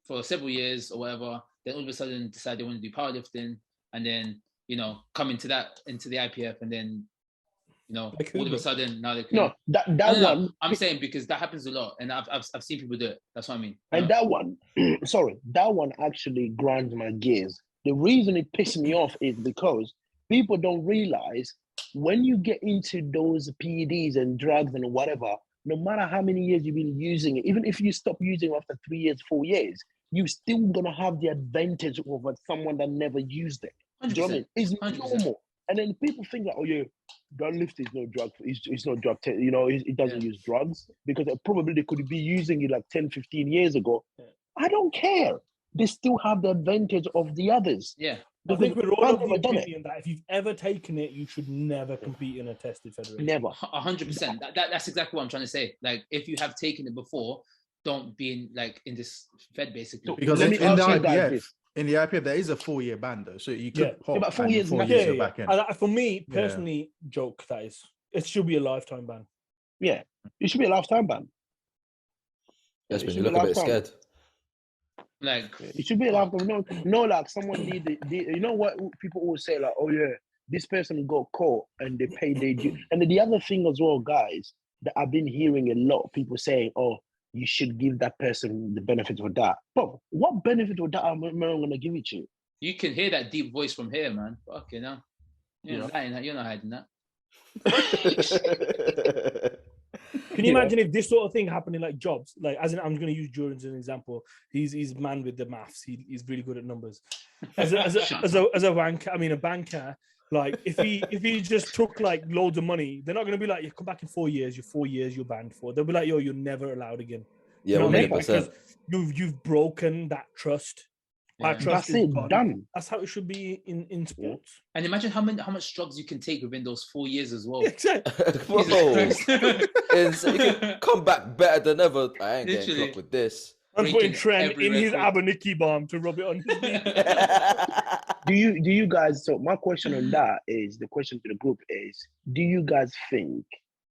for several years or whatever, then all of a sudden decide they want to do powerlifting, and then, you know, come into the IPF, and then, you know, all of a sudden now they can... No, that one... I'm saying because that happens a lot, and I've seen people do it. That's what I mean. And that one, that one actually grinds my gears. The reason it pisses me off is because people don't realize when you get into those PEDs and drugs and whatever, no matter how many years you've been using it, even if you stop using it after 3 years, 4 years, you're still gonna have the advantage over someone that never used it. Do you know what I mean? It's 100%. Normal. And then people think like, oh yeah, lift is no drug. It's not drug. You know, it doesn't use drugs because probably they could be using it like 10, 15 years ago. Yeah. I don't care. They still have the advantage of the others. Yeah. I think we're all of the opinion that if you've ever taken it, you should never compete in a tested federation. Never. 100%. That's exactly what I'm trying to say. Like, if you have taken it before, don't be in this fed basically. Because in the IPF, there is a 4-year ban though, so you could pop about 4 years. You're back in. For me personally, joke that is, it should be a lifetime ban. Yeah, it should be a lifetime ban. Yes, but you look a bit scared. Like it should be like no, like someone did. You know what people always say, like, oh yeah, this person got caught and they paid their due. And then the other thing as well, guys, that I've been hearing a lot of people saying, oh, you should give that person the benefit of that. But what benefit of that am I going to give it to you? You can hear that deep voice from here, man. Fucking hell. You're not hiding that. Can you imagine if this sort of thing happened in like jobs? Like, as in, I'm going to use Jordan as an example. He's man with the maths. He's really good at numbers. As a banker, a banker. Like, if he just took like loads of money, they're not going to be like, you come back in 4 years. You're 4 years. You're banned for. They'll be like, yo, you're never allowed again. Yeah, 100%. Because you've broken that trust. Yeah. That's it, done. That's how it should be in sports. And imagine how much drugs you can take within those 4 years as well. Exactly. Bro, you can come back better than ever. I ain't getting clocked with this. I'm putting Trent in his Abeniki balm to rub it on his knee. Do you guys? So my question on that is, the question to the group is: do you guys think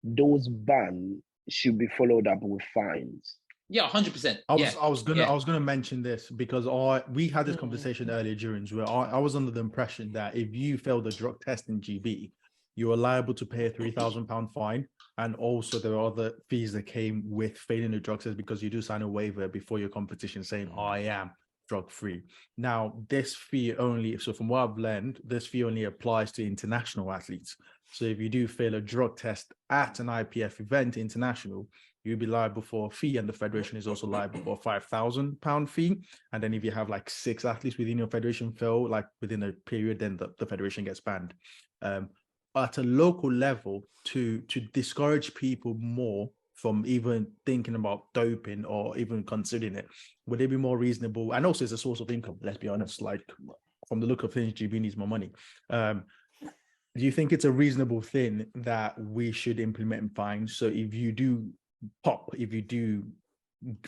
those bans should be followed up with fines? Yeah, 100%. I was gonna mention this because we had this conversation earlier during where I was under the impression that if you failed a drug test in GB, you were liable to pay a £3,000 fine, and also there are other fees that came with failing the drug test because you do sign a waiver before your competition saying I am drug free. Now this fee only, so from what I've learned, this fee only applies to international athletes. So if you do fail a drug test at an IPF event international, you'll be liable for a fee, and the federation is also liable for a £5,000 fee. And then if you have like 6 athletes within your federation fail like within a period, then the federation gets banned. At a local level, to discourage people more from even thinking about doping or even considering it, would it be more reasonable? And also it's a source of income, let's be honest, like from the look of things, GB needs more money. Do you think it's a reasonable thing that we should implement fines? So if you do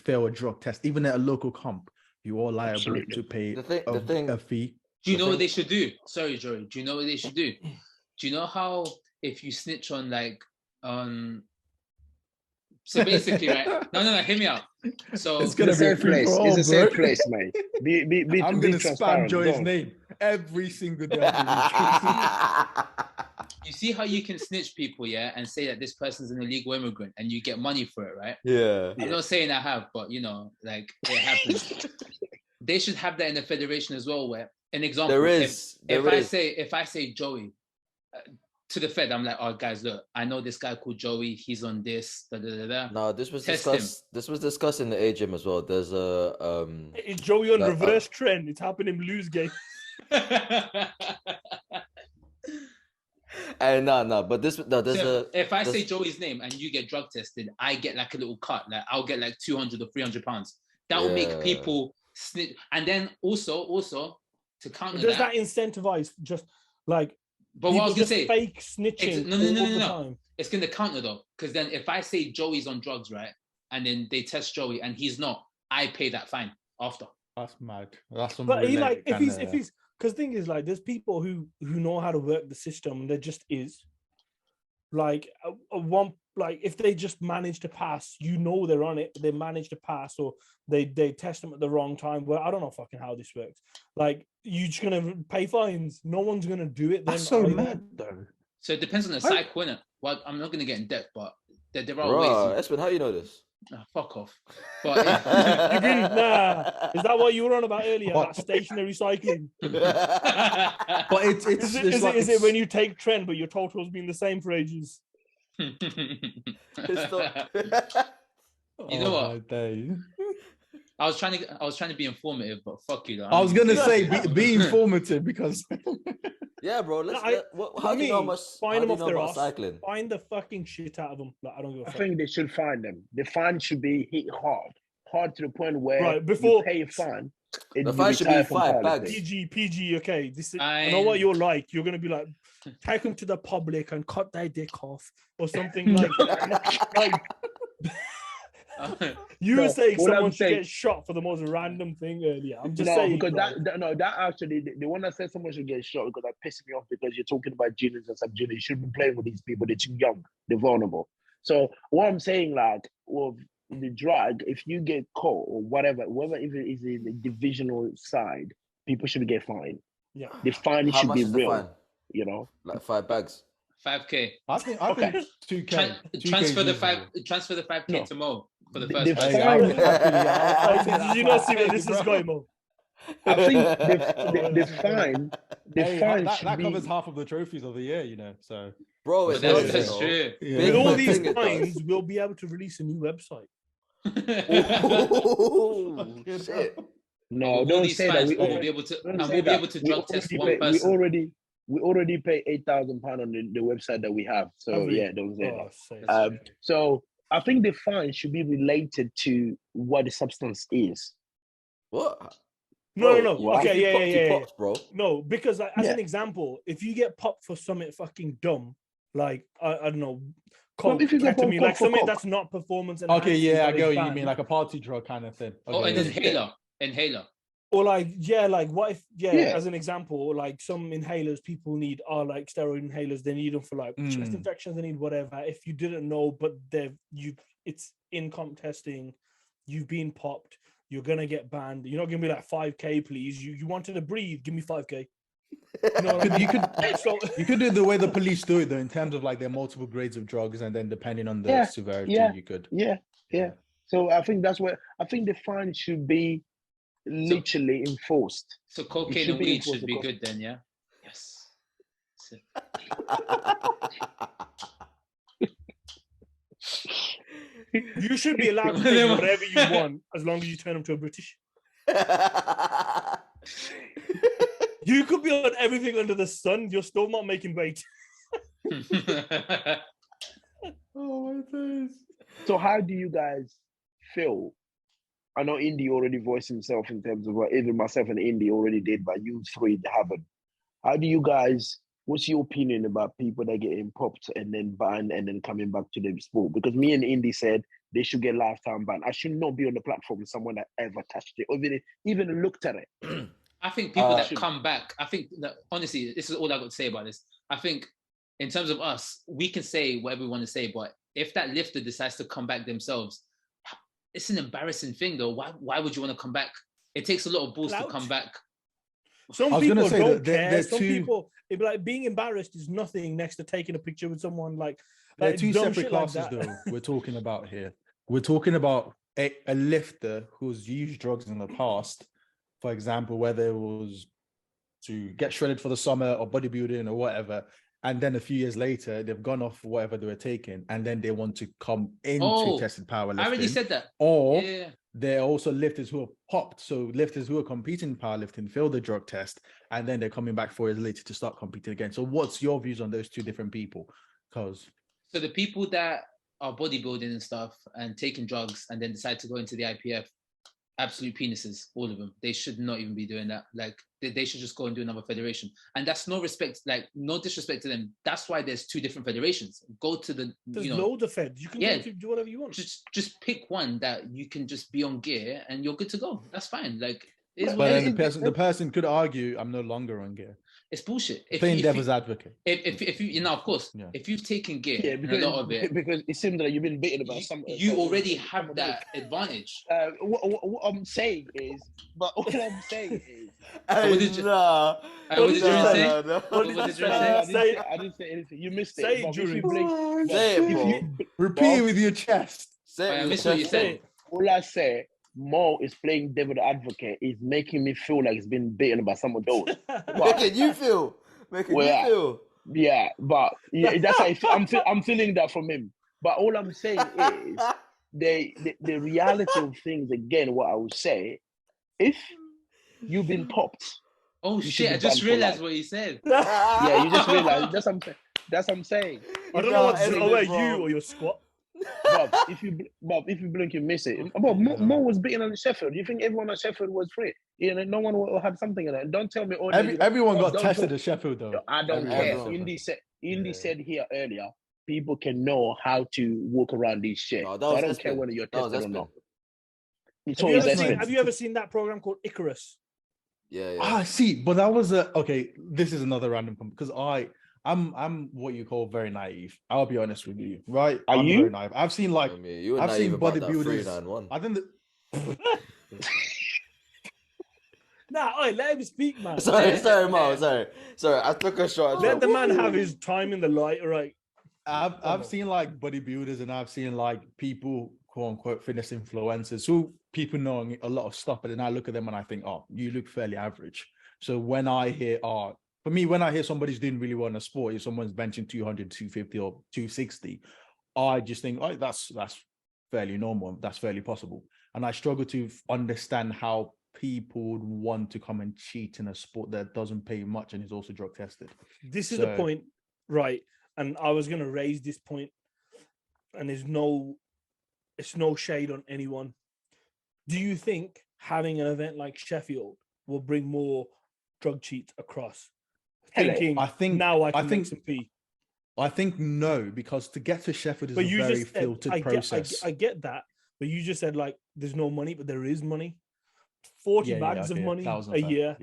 fail a drug test, even at a local comp, you are liable to pay a fee. Do you know what they should do? Sorry, Joey. Do you know what they should do? Do you know how if you snitch on like so basically, right? No, hear me out. So it's gonna be a place. It's a safe place, mate. I'm gonna spam Joey's name every single day. You see how you can snitch people, yeah, and say that this person's an illegal immigrant, and you get money for it, right? Yeah. I'm not saying I have, but like it happens. They should have that in the federation as well. Where an example, if I say Joey. To the Fed, I'm like, oh guys, look, I know this guy called Joey. He's on this. No, this was discussed. This was discussed in the A gym as well. There's a It's Joey on reverse trend. It's helping him lose game. And no, but there's if I say Joey's name and you get drug tested, I get like a little cut. Like I'll get like £200 or £300. That will make people snitch. And then also to counter does that incentivize just like? But what I was going to say, fake snitching. No. It's going to counter though, because then if I say Joey's on drugs, right, and then they test Joey and he's not, I pay that fine after. That's mad. That's but he like if he's because the thing is like there's people who know how to work the system, and there just is like one like if they just manage to pass, they're on it. They manage to pass, or they test them at the wrong time. Well, I don't know fucking how this works. Like you're just gonna pay fines. No one's gonna do it. That's so mad though. So it depends on the cycle, innit? Well, I'm not gonna get in depth, but there are ways. Espen, how you know this? Fuck off. But you mean, is that what you were on about earlier? That stationary cycling. But is it when you take trend, but your total's been the same for ages? You know what? I was trying to be informative, but fuck you. Though. I was gonna say be informative because. Yeah, bro. Find them off their ass. Cycling? Find the fucking shit out of them. Like, I don't give a fuck. I think they should find them. The fine should be hit hard to the point where before you pay a fine. The fine should be 5 bags. PG. Okay, this is. I know what you're like. You're gonna be like, take them to the public and cut their dick off or something like. You were saying someone should get shot for the most random thing earlier. I'm just saying because that actually the one that said someone should get shot because that pissed me off because you're talking about juniors and sub juniors. You shouldn't be playing with these people. They're too young. They're vulnerable. So what I'm saying, like, well, the drug, if you get caught or whatever if it is in the divisional side, people should get fined. Yeah. The fine How should much be is the real. fine? You know, Like 5 bags. 5K. I think Okay. 2K. 2K Transfer is the reasonable. 5K No. to Mo for the The first fine- person. Did you not see where this is going, Mo? I think the fine That should covers be. half of the trophies of the year, you know. So Bro, But it that's, does, that's though. true. yeah. With all Big these thing it does. fines, we'll be able to release a new website. Oh, shit. No, With all don't these say that. fines, We we'll already, be able to, don't and say we'll be that. able to We drug test already one pay- person. We already pay £8,000 on the website that we have. So Have we? yeah, don't say Oh, that. say. So I think the fine should be related to what the substance is. What? No. what? Okay, You popped, you yeah. popped, bro. No, because like, as Yeah. an example, if you get popped for something fucking dumb, like I don't know, Well, coke, if you get popped ketamine, like for something coke. that's not performance Okay, enhancing, yeah, I but get it's what you mean, banned. like a party drug kind of thing. Oh, Okay, an yeah. inhaler. Or like, like what if, Yeah. as an example, like some inhalers people need are like steroid inhalers. They need them for like chest infections. They need whatever. If you didn't know, but it's in comp testing, you've been popped. You're gonna get banned. You're not gonna be like 5K, please. You wanted to breathe. Give me 5K. You know what I mean? You could do the way the police do it though, in terms of like there are multiple grades of drugs, and then depending on the severity, you could. Yeah. So I think that's where I think the fine should be literally enforced. So cocaine should and be weed enforced should be across- good then, yeah? Yes. You should be allowed to take whatever you want as long as you turn them to a British. You could be on everything under the sun. You're still not making weight. Oh my days. So how do you guys feel? I know Indy already voiced himself in terms of what even myself and Indy already did, but you three haven't. How do you guys, what's your opinion about people that get popped and then banned and then coming back to the sport? Because me and Indy said they should get lifetime ban. I should not be on the platform with someone that ever touched it or even looked at it. I think people that come back, I think that honestly, this is all I got to say about this. I think in terms of us, we can say whatever we want to say, but if that lifter decides to come back themselves, it's an embarrassing thing though. Why would you want to come back? It takes a lot of balls to come back. Some people don't care. Some people, it'd be like being embarrassed is nothing next to taking a picture with someone like. There are two separate classes like though we're talking about here. We're talking about a lifter who's used drugs in the past, for example, whether it was to get shredded for the summer or bodybuilding or whatever, and then a few years later they've gone off whatever they were taking, and then they want to come into tested powerlifting. I already said that. Or there are also lifters who are popped, so lifters who are competing in powerlifting fail the drug test, and then they're coming back 4 years later to start competing again. So what's your views on those two different people? Because so the people that are bodybuilding and stuff and taking drugs and then decide to go into the IPF, absolute penises, all of them. They should not even be doing that. Like they should just go and do another federation. And that's no respect, like no disrespect to them. That's why there's 2 different federations. Go to the there's loads of feds. You can go to do whatever you want. Just pick one that you can just be on gear and you're good to go. That's fine. Like but then the person could argue, I'm no longer on gear. It's bullshit. Playing devil's advocate. If you of course, if you've taken gear, because, a lot of it, because it seems like you've been beaten about something. You already have that advantage. What I'm saying is, what did you say? What did you say? I didn't say anything. You missed it. Say it, Jury. Say it, bro. Repeat it with your chest. I missed what you said. All I said, Mo is playing devil advocate. Is making me feel like it's been beaten by someone else. Making you feel. Yeah, but that's how I'm feeling that from him. But all I'm saying is the reality of things. Again, what I would say, if you've been popped. Oh shit! I just realized what you said. Yeah, you just realized. That's what I'm saying. I don't know what's you or your squat. Bob, if you blink, you miss it. Bob, Mo was beaten on Sheffield. Do you think everyone at Sheffield was free? You know, no one had something in it. Don't tell me. Everyone got tested at Sheffield, though. I don't care. Indy said here earlier, people can know how to walk around these shit. I don't care whether you're tested or not. Have you ever seen that program called Icarus? Yeah. See, but that was okay. This is another random because I I'm what you call very naive. I'll be honest with you, right? Are I'm you? very naive. I've seen like you were I've naive seen about that bodybuilders. 391. I think that. Nah, oi, let him speak, man. Sorry, Mo. Sorry. I took a shot. Let the man have his time in the light, right? I've seen like bodybuilders, and I've seen like people, quote unquote, fitness influencers who people know a lot of stuff, but then I look at them and I think, oh, you look fairly average. So when I hear, for me, when I hear somebody's doing really well in a sport, if someone's benching 200, 250 or 260, I just think, oh, that's fairly normal. That's fairly possible. And I struggle to understand how people would want to come and cheat in a sport that doesn't pay much and is also drug tested. This is the point, right? And I was going to raise this point, and it's no shade on anyone. Do you think having an event like Sheffield will bring more drug cheats across? Thinking, I think make some fee. I think no, because to get to Sheffield is a very filtered process. I get that, but you just said like there's no money, but there is money. 40 bags of money a year.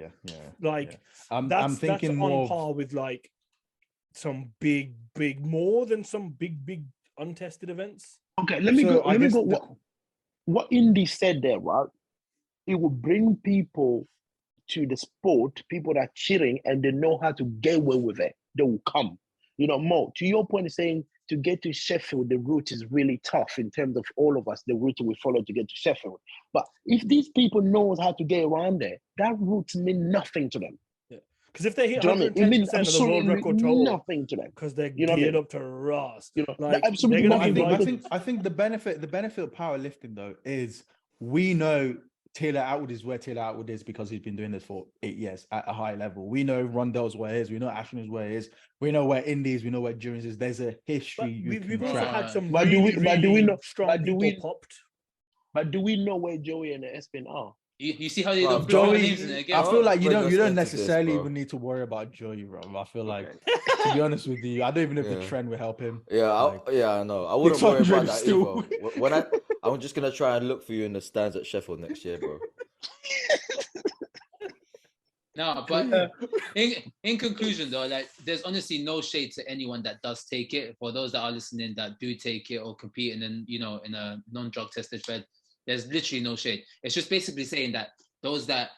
I'm thinking that's on par with like some big more than some big untested events. Okay, let me go. What Indy said there, right? It will bring people to the sport, people that are cheating and they know how to get away with it. They will come. Mo, to your point, saying to get to Sheffield, the route is really tough in terms of all of us, the route we follow to get to Sheffield. But if these people know how to get around there, that route means nothing to them. Because if they hit 110% of the world record total, nothing to them because they're geared up to rust. Absolutely. I think the benefit of powerlifting though is we know Taylor Atwood is where Taylor Atwood is because he's been doing this for 8 years at a high level. We know Rondell's where he is. We know Ashton is where he is. We know where Indy is. We know where Durance is. There's a history. We've also had some really strong people popped. But do we know where Joey and Espen are? You see how they don't Joey, names in it again? I feel like you don't necessarily even need to worry about Joey, bro. I feel like, to be honest with you, I don't even know if the trend will help him. I know. I wouldn't worry about that either. When I'm just gonna try and look for you in the stands at Sheffield next year, bro. No, but in conclusion though, like there's honestly no shade to anyone that does take it. For those that are listening that do take it or compete and then in a non-drug tested fed, there's literally no shade. It's just basically saying that those that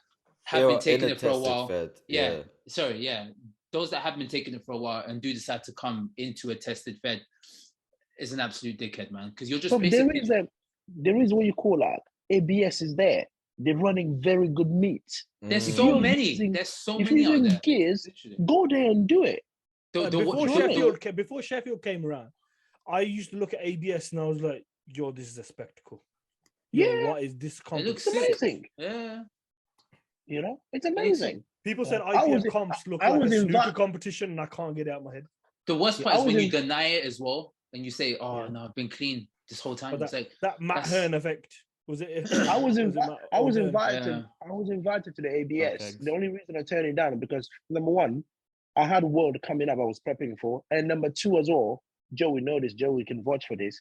have been taking it for a while, those that have been taking it for a while and do decide to come into a tested fed is an absolute dickhead, man. Because you're just basically there is what you call like ABS is there. They're running very good meats. There's so many. If you're using gears, go there and do it. Before Sheffield came around, I used to look at ABS and I was like, yo, this is a spectacle. What is this competition? It looks amazing. Yeah. It's amazing. People said IPM comps look like a snooker competition and I can't get it out of my head. The worst part is when you deny it as well and you say, oh, no, I've been clean this whole time. It's like that Matt Hearn effect. Was it? I was invited to the ABS. The only reason I turned it down is because number one, I had World coming up I was prepping for. And number two as well, Joey can vouch for this.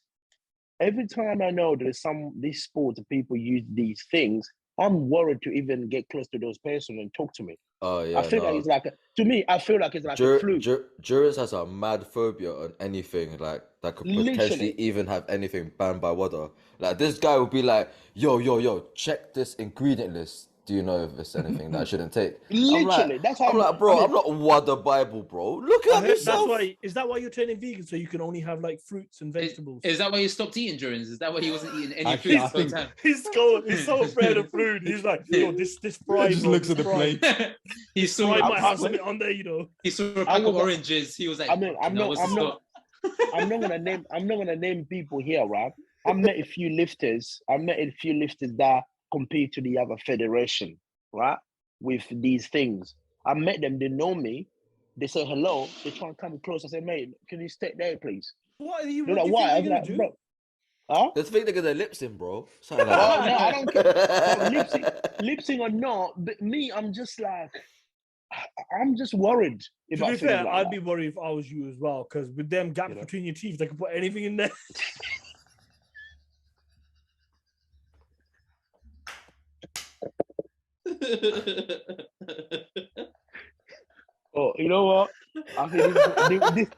Every time I know there's these sports people use these things, I'm worried to even get close to those persons and talk to me. Oh yeah, I feel like it's like a fluke. Durance has a mad phobia on anything like that could potentially even have anything banned by WADA. Like this guy would be like, yo, check this ingredient list. Do you know if there's anything that I shouldn't take? Literally, that's how I'm like, bro, I'm not WADA Bible, bro. Look at yourself. Is that why you're turning vegan so you can only have like fruits and vegetables? Is that why you stopped eating Durance? Is that why he wasn't eating any food the whole time? He's so afraid of food. He's like, yo, this fry. He just looks at the plate. He saw it might have something on there, He saw a pack of oranges. He was like, I'm not gonna name people here, right? I met a few lifters that compete to the other federation, right? With these things. I met them, they know me. They say hello. They try and come close. I say, mate, can you stay there, please? What are you? They're like, why? I was like, bro. Huh? They think they're gonna lip sync, bro. No, I don't care. Lip sync or not, but me, I'm just like, I'm just worried. To be fair, I'd be worried if I was you as well, because with them gaps between your teeth, they can put anything in there. Oh, you know what? I think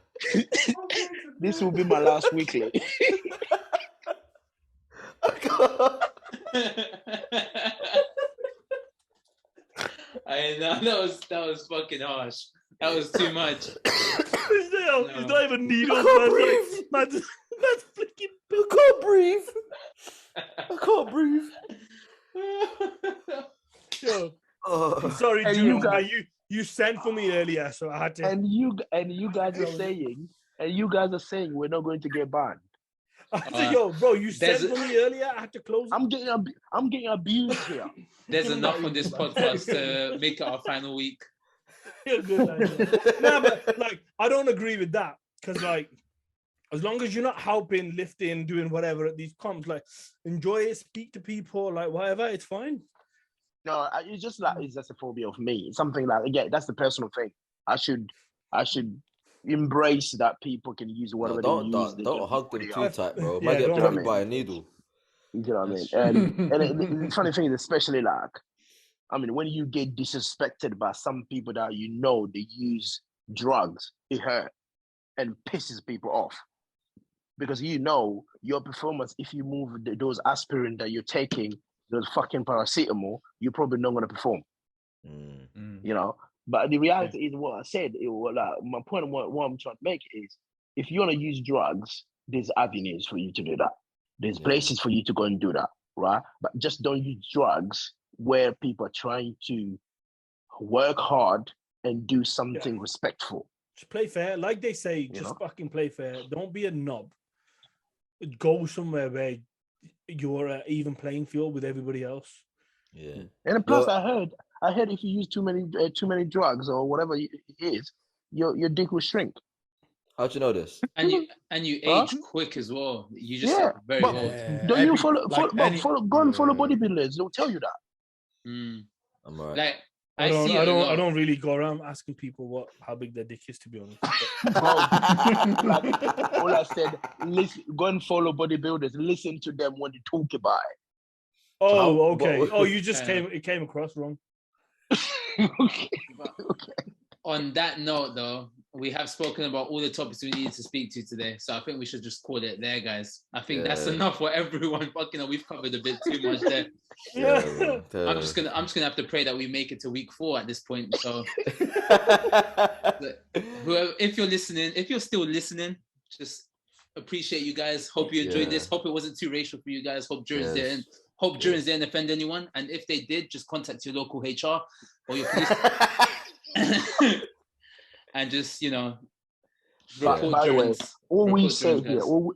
this will be my last weekly. I know that was fucking harsh. That was too much. It's not even needles, man. That's flicking. I can't breathe. I can't breathe. Yo, Oh. sorry, And Jules, you guys- you sent for me earlier, so I had to. And you guys are saying we're not going to get banned. I said, yo, bro, you there's sent for me earlier. I had to close. I'm getting abused here. There's enough on this podcast to make it our final week. You're good, no, but like, I don't agree with that because, like, as long as you're not helping, lifting, doing whatever at these comps, like, enjoy it, speak to people, like, whatever, it's fine. No, it's just a phobia of me. It's something like, again, that's the personal thing. I should embrace that people can use whatever they use. Don't hug them too tight, bro. Yeah, Might get don't pricked hug by a needle. You know what I mean? And the funny thing is, especially like, I mean, when you get disrespected by some people that you know they use drugs, it hurt and pisses people off. Because you know your performance, if you move those aspirin that you're taking, those fucking paracetamol, you're probably not going to perform. You know? But the reality is what I said. My point of what I'm trying to make is, if you want to use drugs, there's avenues for you to do that. There's places for you to go and do that, right? But just don't use drugs where people are trying to work hard and do something respectful. Just play fair. Like they say, just fucking play fair. Don't be a knob. Go somewhere where you're even playing field with everybody else. Yeah. And plus, I heard if you use too many drugs or whatever it is, your dick will shrink. How'd you know this? And you age quick as well. You just look very old. Don't you follow go and follow bodybuilders? They'll tell you that. I'm alright. Like I see don't it a lot. I don't really go around asking people how big their dick is, to be honest. All I said, listen, go and follow bodybuilders. Listen to them when they talk about it. Oh, okay. Oh, you just came across wrong. Okay. On that note, though, we have spoken about all the topics we needed to speak to today. So I think we should just call it there, guys. I think that's enough for everyone. Fucking, we've covered a bit too much there. I'm just gonna have to pray that we make it to week 4 at this point. So, whoever, if you're still listening, just appreciate you guys. Hope you enjoyed this. Hope it wasn't too racial for you guys. Hope Juren's didn't offend anyone. And if they did, just contact your local HR or your police. And just, report by the way, all we say Juren's here,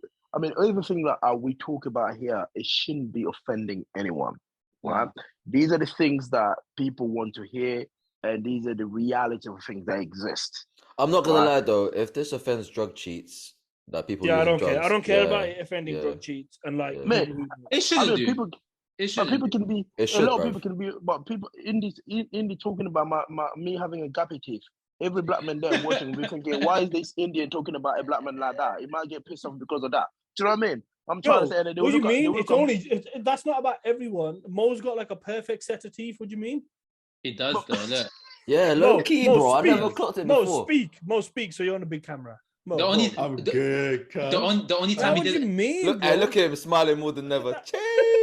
everything that we talk about here, it shouldn't be offending anyone, right? These are the things that people want to hear, and these are the reality of things that exist. I'm not gonna lie though, if this offends drug cheats, that people I don't drugs, care. I don't care about it offending drug cheats and like man, it shouldn't do. People can be it should, a lot of people can be, but people Indy talking about me having a gappy teeth. Every black man there watching, we thinking, why is this Indian talking about a black man like that? He might get pissed off because of that. Do you know what I mean? I'm trying to say that. What do you mean? It's that's not about everyone. Mo's got like a perfect set of teeth. What do you mean? He does though. Look. Yeah, low key, bro. I never clocked it before. Mo, speak. So you're on a big camera. Mo, I'm good. The only time he did. What do you mean? Look at him smiling more than ever.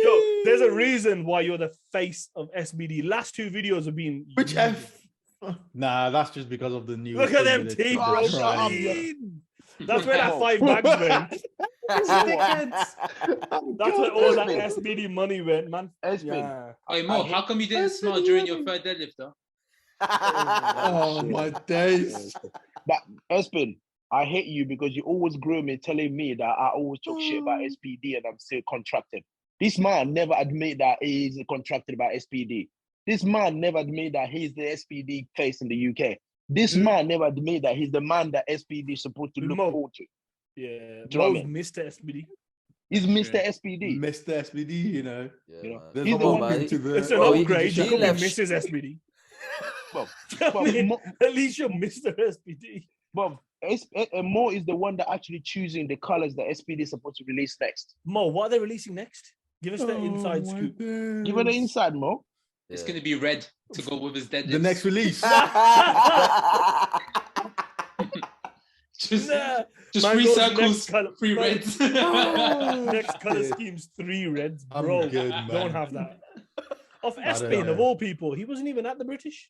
Yo, there's a reason why you're the face of SBD. Last 2 videos have been which F. Nah, that's just because of the new. Look at them teeth, bro. That's where that 5 bags went. That's where all that SBD money went, man. Hey Mo, how come you didn't smile during your third deadlift though? Oh my days. But Espin, I hate you because you always groom me telling me that I always talk shit about SPD and I'm still contracted. This man never admit that he is contracted by SPD. This man never admit that he's the SPD face in the UK. This man never admit that he's the man that SPD is supposed to look forward to. Yeah, Mo's Mr. SPD. He's Mr. SPD. Mr. SPD, you know. There's he's one man. It's an upgrade. You could be Mrs. SPD. At least you're Mr. SPD. But Mo is the one that actually choosing the colors that SPD is supposed to release next. Mo, what are they releasing next? Give us the inside scoop. Give it the inside, Mo. It's going to be red to go with his deadlifts. The next release. just Man 3 goes circles, next 3 reds. Next color scheme's 3 reds, bro. I'm good, Don't man. have that. Of I don't Espin, of know. all people, he wasn't even at the British.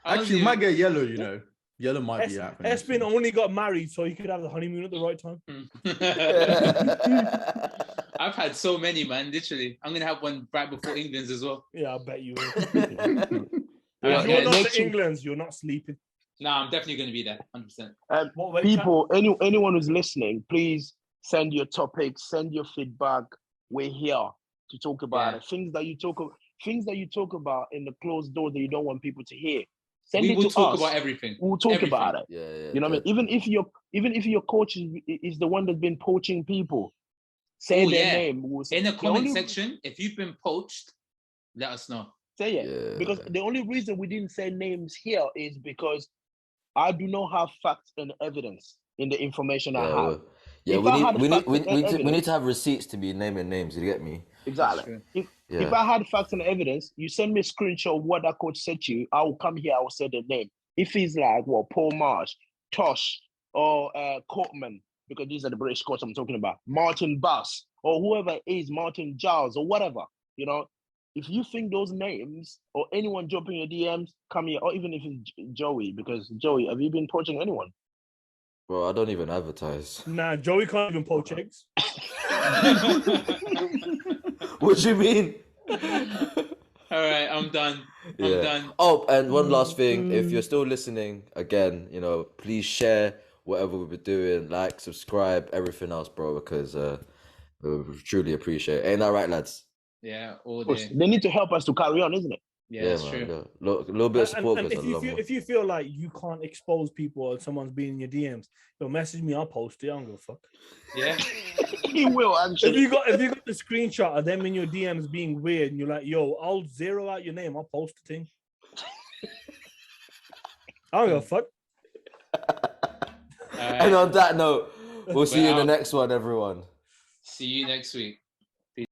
Actually, might get yellow, you know. Yellow might be happening. Espin only got married so he could have the honeymoon at the right time. I've had so many, man. Literally, I'm gonna have one right before England's as well. Yeah, I bet you will. Yeah, You're not next to England's, you're not sleeping. Nah, I'm definitely gonna be there, 100%. People, anyone who's listening, please send your topics, send your feedback. We're here to talk about it. Things that you talk about in the closed doors that you don't want people to hear. We will talk about everything. We'll talk about it. Yeah, you know what I mean? Even if your coach is the one that's been poaching people, say their name. We'll say, in the comment section, if you've been poached, let us know. Say it. Yeah. Because the only reason we didn't say names here is because I do not have facts and evidence in the information I have. Yeah, we need to have receipts to be naming names. You get me? Exactly. If I had facts and evidence, you send me a screenshot of what that coach said to you. I will come here. I will say the name. If he's like Paul Marsh, Tosh, or Courtman, because these are the British coach I'm talking about, Martin Bass, or whoever it is, Martin Giles, or whatever, you know. If you think those names or anyone dropping your DMs, come here, or even if it's Joey, because Joey, have you been poaching anyone? Bro, I don't even advertise. Nah, Joey can't even poach eggs. What do you mean? All right, I'm done. I'm done. Oh, and one last thing. If you're still listening, again, you know, please share whatever we've been doing, like, subscribe, everything else, bro, because we truly appreciate it. Ain't that right, lads? Yeah, all day. They need to help us to carry on, isn't it? Yeah, that's true. A little bit of support. And if you feel like you can't expose people or someone's being in your DMs, you'll message me. I'll post it. I don't give a fuck. Yeah, he will. Actually. If you got the screenshot of them in your DMs being weird, and you're like, "Yo, I'll zero out your name. I'll post the thing." I don't give a fuck. And on that note, we'll see you in the next one, everyone. See you next week.